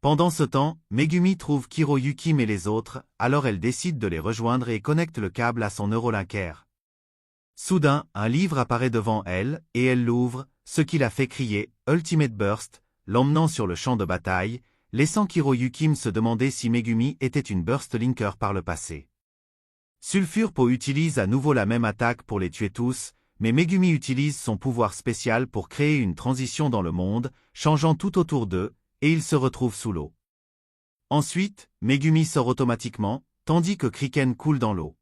Pendant ce temps, Megumi trouve Kiro-Yukim et les autres, alors elle décide de les rejoindre et connecte le câble à son neurolinker. Soudain, un livre apparaît devant elle, et elle l'ouvre, ce qui la fait crier « Ultimate Burst », l'emmenant sur le champ de bataille, laissant Kiro-Yukim se demander si Megumi était une Burst Linker par le passé. Sulfurpo utilise à nouveau la même attaque pour les tuer tous, mais Megumi utilise son pouvoir spécial pour créer une transition dans le monde, changeant tout autour d'eux, et ils se retrouvent sous l'eau. Ensuite, Megumi sort automatiquement, tandis que Kriken coule dans l'eau.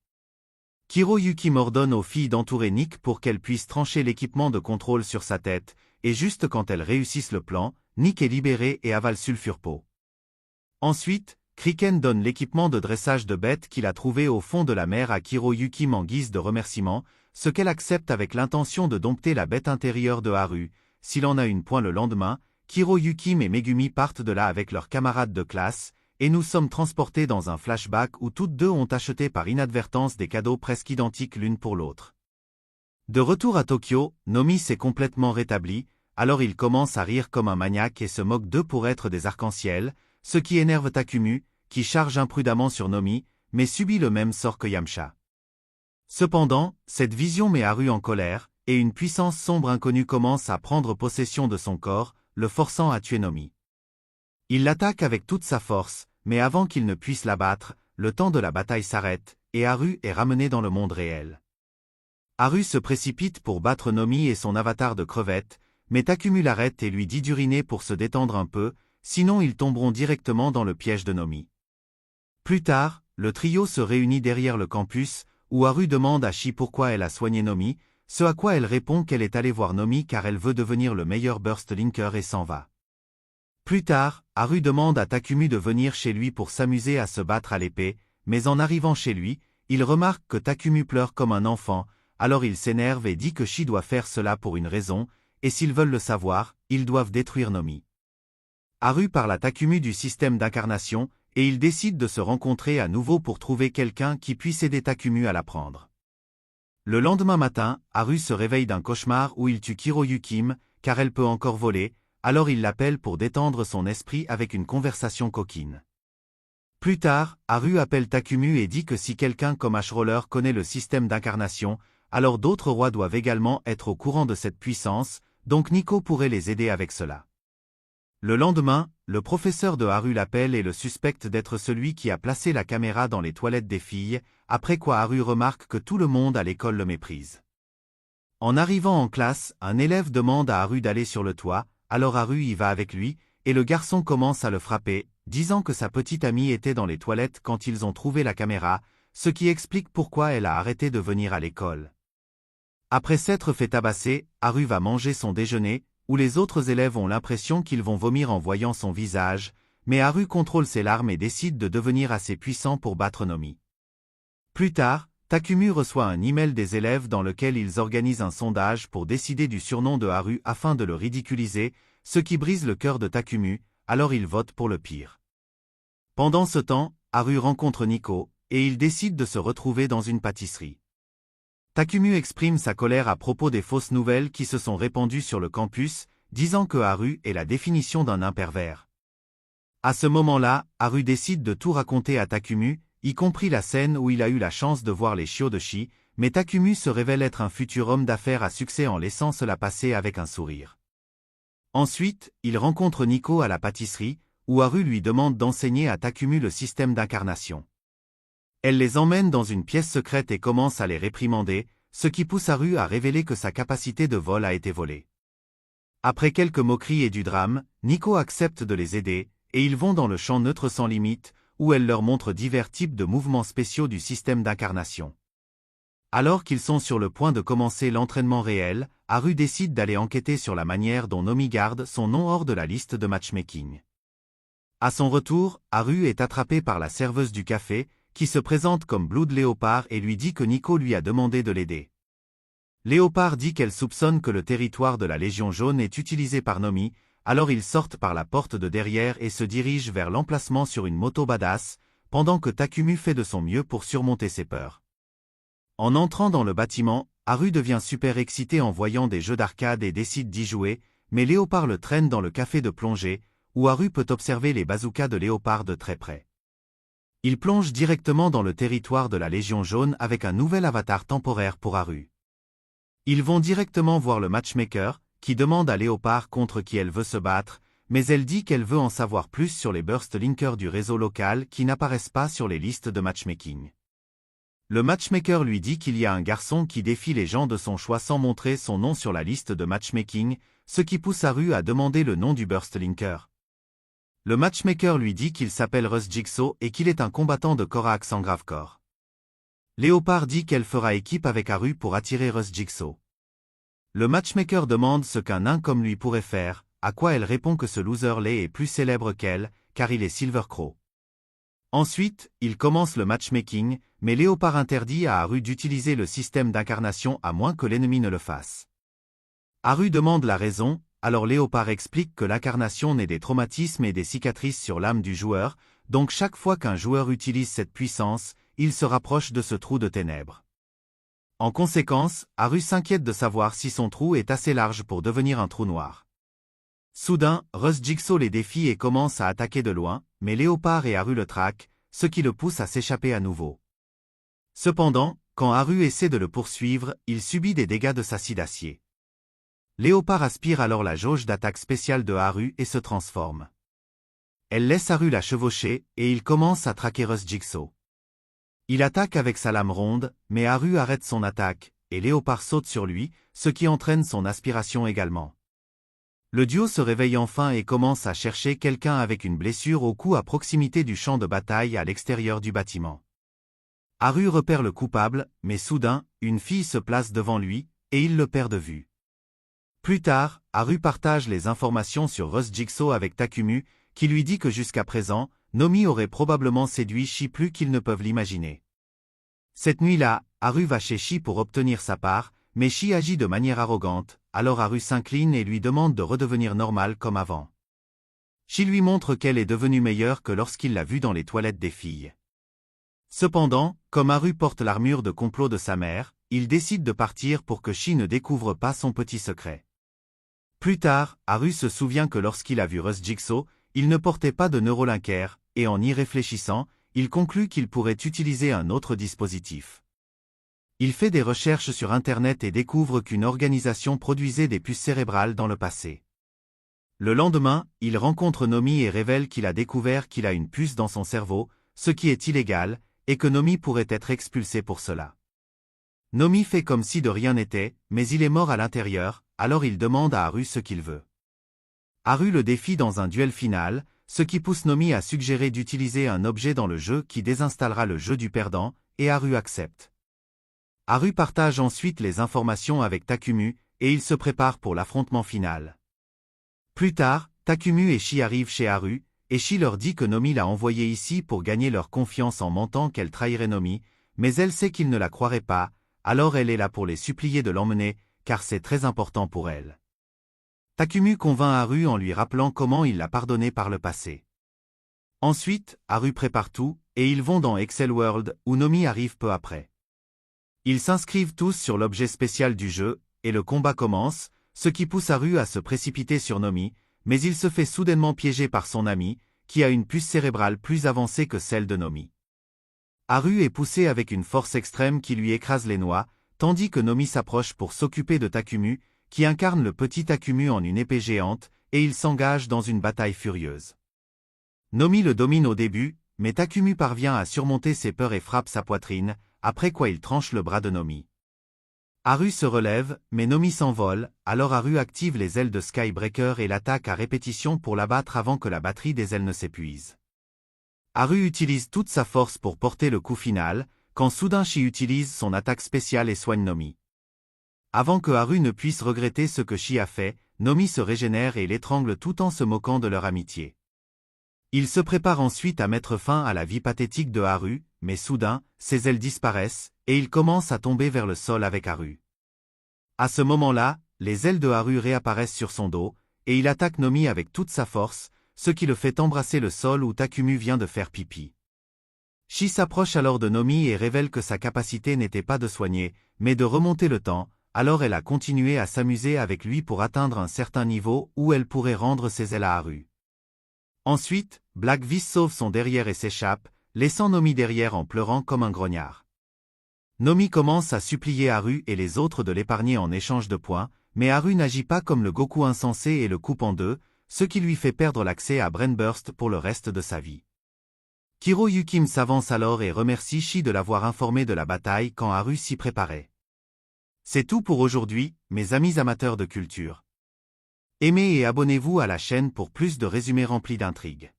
Kiro-Yukim ordonne aux filles d'entourer Nick pour qu'elles puissent trancher l'équipement de contrôle sur sa tête, et juste quand elles réussissent le plan, Nick est libéré et avale Sulfurpo. Ensuite, Kriken donne l'équipement de dressage de bête qu'il a trouvé au fond de la mer à Kiro-Yukim en guise de remerciement, ce qu'elle accepte avec l'intention de dompter la bête intérieure de Haru. S'il en a une point le lendemain, Kiro-Yukim et Megumi partent de là avec leurs camarades de classe, et nous sommes transportés dans un flashback où toutes deux ont acheté par inadvertance des cadeaux presque identiques l'une pour l'autre. De retour à Tokyo, Nomi s'est complètement rétabli, alors il commence à rire comme un maniaque et se moque d'eux pour être des arcs-en-ciel, ce qui énerve Takumu, qui charge imprudemment sur Nomi, mais subit le même sort que Yamcha. Cependant, cette vision met Haru en colère, et une puissance sombre inconnue commence à prendre possession de son corps, le forçant à tuer Nomi. Il l'attaque avec toute sa force, mais avant qu'il ne puisse l'abattre, le temps de la bataille s'arrête, et Haru est ramené dans le monde réel. Haru se précipite pour battre Nomi et son avatar de crevette, mais Takumu l'arrête et lui dit d'uriner pour se détendre un peu, sinon ils tomberont directement dans le piège de Nomi. Plus tard, le trio se réunit derrière le campus, où Haru demande à Shi pourquoi elle a soigné Nomi, ce à quoi elle répond qu'elle est allée voir Nomi car elle veut devenir le meilleur Burst Linker et s'en va. Plus tard, Haru demande à Takumu de venir chez lui pour s'amuser à se battre à l'épée, mais en arrivant chez lui, il remarque que Takumu pleure comme un enfant, alors il s'énerve et dit que Shi doit faire cela pour une raison, et s'ils veulent le savoir, ils doivent détruire Nomi. Haru parle à Takumu du système d'incarnation, et ils décident de se rencontrer à nouveau pour trouver quelqu'un qui puisse aider Takumu à l'apprendre. Le lendemain matin, Haru se réveille d'un cauchemar où il tue Kiro-Yukim, car elle peut encore voler, alors il l'appelle pour détendre son esprit avec une conversation coquine. Plus tard, Haru appelle Takumu et dit que si quelqu'un comme H-Roller connaît le système d'incarnation, alors d'autres rois doivent également être au courant de cette puissance, donc Nico pourrait les aider avec cela. Le lendemain, le professeur de Haru l'appelle et le suspecte d'être celui qui a placé la caméra dans les toilettes des filles, après quoi Haru remarque que tout le monde à l'école le méprise. En arrivant en classe, un élève demande à Haru d'aller sur le toit, alors Haru y va avec lui, et le garçon commence à le frapper, disant que sa petite amie était dans les toilettes quand ils ont trouvé la caméra, ce qui explique pourquoi elle a arrêté de venir à l'école. Après s'être fait tabasser, Haru va manger son déjeuner, où les autres élèves ont l'impression qu'ils vont vomir en voyant son visage, mais Haru contrôle ses larmes et décide de devenir assez puissant pour battre Nomi. Plus tard, Takumi reçoit un email des élèves dans lequel ils organisent un sondage pour décider du surnom de Haru afin de le ridiculiser, ce qui brise le cœur de Takumi, alors il vote pour le pire. Pendant ce temps, Haru rencontre Nico, et ils décident de se retrouver dans une pâtisserie. Takumi exprime sa colère à propos des fausses nouvelles qui se sont répandues sur le campus, disant que Haru est la définition d'un nain pervers. À ce moment-là, Haru décide de tout raconter à Takumi, y compris la scène où il a eu la chance de voir les chiots de Shi, mais Takumi se révèle être un futur homme d'affaires à succès en laissant cela passer avec un sourire. Ensuite, il rencontre Nico à la pâtisserie, où Haru lui demande d'enseigner à Takumi le système d'incarnation. Elle les emmène dans une pièce secrète et commence à les réprimander, ce qui pousse Haru à révéler que sa capacité de vol a été volée. Après quelques moqueries et du drame, Nico accepte de les aider, et ils vont dans le champ neutre sans limite, où elle leur montre divers types de mouvements spéciaux du système d'incarnation. Alors qu'ils sont sur le point de commencer l'entraînement réel, Haru décide d'aller enquêter sur la manière dont Nomi garde son nom hors de la liste de matchmaking. À son retour, Haru est attrapé par la serveuse du café, qui se présente comme Blood Léopard et lui dit que Nico lui a demandé de l'aider. Léopard dit qu'elle soupçonne que le territoire de la Légion Jaune est utilisé par Nomi, alors ils sortent par la porte de derrière et se dirigent vers l'emplacement sur une moto badass, pendant que Takumi fait de son mieux pour surmonter ses peurs. En entrant dans le bâtiment, Haru devient super excité en voyant des jeux d'arcade et décide d'y jouer, mais Léopard le traîne dans le café de plongée, où Haru peut observer les bazookas de Léopard de très près. Il plonge directement dans le territoire de la Légion Jaune avec un nouvel avatar temporaire pour Haru. Ils vont directement voir le matchmaker, qui demande à Léopard contre qui elle veut se battre, mais elle dit qu'elle veut en savoir plus sur les burst linkers du réseau local qui n'apparaissent pas sur les listes de matchmaking. Le matchmaker lui dit qu'il y a un garçon qui défie les gens de son choix sans montrer son nom sur la liste de matchmaking, ce qui pousse Haru à demander le nom du burst linker. Le matchmaker lui dit qu'il s'appelle Russ Jigsaw et qu'il est un combattant de Korax en grave corps. Léopard dit qu'elle fera équipe avec Haru pour attirer Russ Jigsaw. Le matchmaker demande ce qu'un nain comme lui pourrait faire, à quoi elle répond que ce loser laid est plus célèbre qu'elle, car il est Silver Crow. Ensuite, il commence le matchmaking, mais Léopard interdit à Haru d'utiliser le système d'incarnation à moins que l'ennemi ne le fasse. Haru demande la raison, alors Léopard explique que l'incarnation naît des traumatismes et des cicatrices sur l'âme du joueur, donc chaque fois qu'un joueur utilise cette puissance, il se rapproche de ce trou de ténèbres. En conséquence, Haru s'inquiète de savoir si son trou est assez large pour devenir un trou noir. Soudain, Russ Jigsaw les défie et commence à attaquer de loin, mais Léopard et Haru le traquent, ce qui le pousse à s'échapper à nouveau. Cependant, quand Haru essaie de le poursuivre, il subit des dégâts de sa scie d'acier. Léopard aspire alors la jauge d'attaque spéciale de Haru et se transforme. Elle laisse Haru la chevaucher, et il commence à traquer Russ Jigsaw. Il attaque avec sa lame ronde, mais Haru arrête son attaque, et Léopard saute sur lui, ce qui entraîne son aspiration également. Le duo se réveille enfin et commence à chercher quelqu'un avec une blessure au cou à proximité du champ de bataille à l'extérieur du bâtiment. Haru repère le coupable, mais soudain, une fille se place devant lui, et il le perd de vue. Plus tard, Haru partage les informations sur Russ Jigsaw avec Takumi, qui lui dit que jusqu'à présent, Nomi aurait probablement séduit Shi plus qu'ils ne peuvent l'imaginer. Cette nuit-là, Haru va chez Shi pour obtenir sa part, mais Shi agit de manière arrogante, alors Haru s'incline et lui demande de redevenir normale comme avant. Shi lui montre qu'elle est devenue meilleure que lorsqu'il l'a vue dans les toilettes des filles. Cependant, comme Haru porte l'armure de complot de sa mère, il décide de partir pour que Shi ne découvre pas son petit secret. Plus tard, Haru se souvient que lorsqu'il a vu Russ Jigsaw, il ne portait pas de neurolinker, et en y réfléchissant, il conclut qu'il pourrait utiliser un autre dispositif. Il fait des recherches sur Internet et découvre qu'une organisation produisait des puces cérébrales dans le passé. Le lendemain, il rencontre Nomi et révèle qu'il a découvert qu'il a une puce dans son cerveau, ce qui est illégal, et que Nomi pourrait être expulsé pour cela. Nomi fait comme si de rien n'était, mais il est mort à l'intérieur, alors il demande à Haru ce qu'il veut. Haru le défie dans un duel final, ce qui pousse Nomi à suggérer d'utiliser un objet dans le jeu qui désinstallera le jeu du perdant, et Haru accepte. Haru partage ensuite les informations avec Takumi, et il se prépare pour l'affrontement final. Plus tard, Takumi et Shi arrivent chez Haru, et Shi leur dit que Nomi l'a envoyée ici pour gagner leur confiance en mentant qu'elle trahirait Nomi, mais elle sait qu'ils ne la croiraient pas, alors elle est là pour les supplier de l'emmener, car c'est très important pour elle. Takumu convainc Haru en lui rappelant comment il l'a pardonné par le passé. Ensuite, Haru prépare tout, et ils vont dans Excel World, où Nomi arrive peu après. Ils s'inscrivent tous sur l'objet spécial du jeu, et le combat commence, ce qui pousse Haru à se précipiter sur Nomi, mais il se fait soudainement piéger par son ami, qui a une puce cérébrale plus avancée que celle de Nomi. Haru est poussé avec une force extrême qui lui écrase les noix, tandis que Nomi s'approche pour s'occuper de Takumu, qui incarne le petit Takumu en une épée géante, et il s'engage dans une bataille furieuse. Nomi le domine au début, mais Takumu parvient à surmonter ses peurs et frappe sa poitrine, après quoi il tranche le bras de Nomi. Haru se relève, mais Nomi s'envole, alors Haru active les ailes de Skybreaker et l'attaque à répétition pour l'abattre avant que la batterie des ailes ne s'épuise. Haru utilise toute sa force pour porter le coup final, quand soudain Shi utilise son attaque spéciale et soigne Nomi. Avant que Haru ne puisse regretter ce que Shi a fait, Nomi se régénère et l'étrangle tout en se moquant de leur amitié. Il se prépare ensuite à mettre fin à la vie pathétique de Haru, mais soudain, ses ailes disparaissent, et il commence à tomber vers le sol avec Haru. À ce moment-là, les ailes de Haru réapparaissent sur son dos, et il attaque Nomi avec toute sa force, ce qui le fait embrasser le sol où Takumu vient de faire pipi. Shi s'approche alors de Nomi et révèle que sa capacité n'était pas de soigner, mais de remonter le temps, alors elle a continué à s'amuser avec lui pour atteindre un certain niveau où elle pourrait rendre ses ailes à Haru. Ensuite, Black Vis sauve son derrière et s'échappe, laissant Nomi derrière en pleurant comme un grognard. Nomi commence à supplier Haru et les autres de l'épargner en échange de points, mais Haru n'agit pas comme le Goku insensé et le coupe en deux, ce qui lui fait perdre l'accès à Brainburst pour le reste de sa vie. Kiro Yukim s'avance alors et remercie Shi de l'avoir informé de la bataille quand Haru s'y préparait. C'est tout pour aujourd'hui, mes amis amateurs de culture. Aimez et abonnez-vous à la chaîne pour plus de résumés remplis d'intrigues.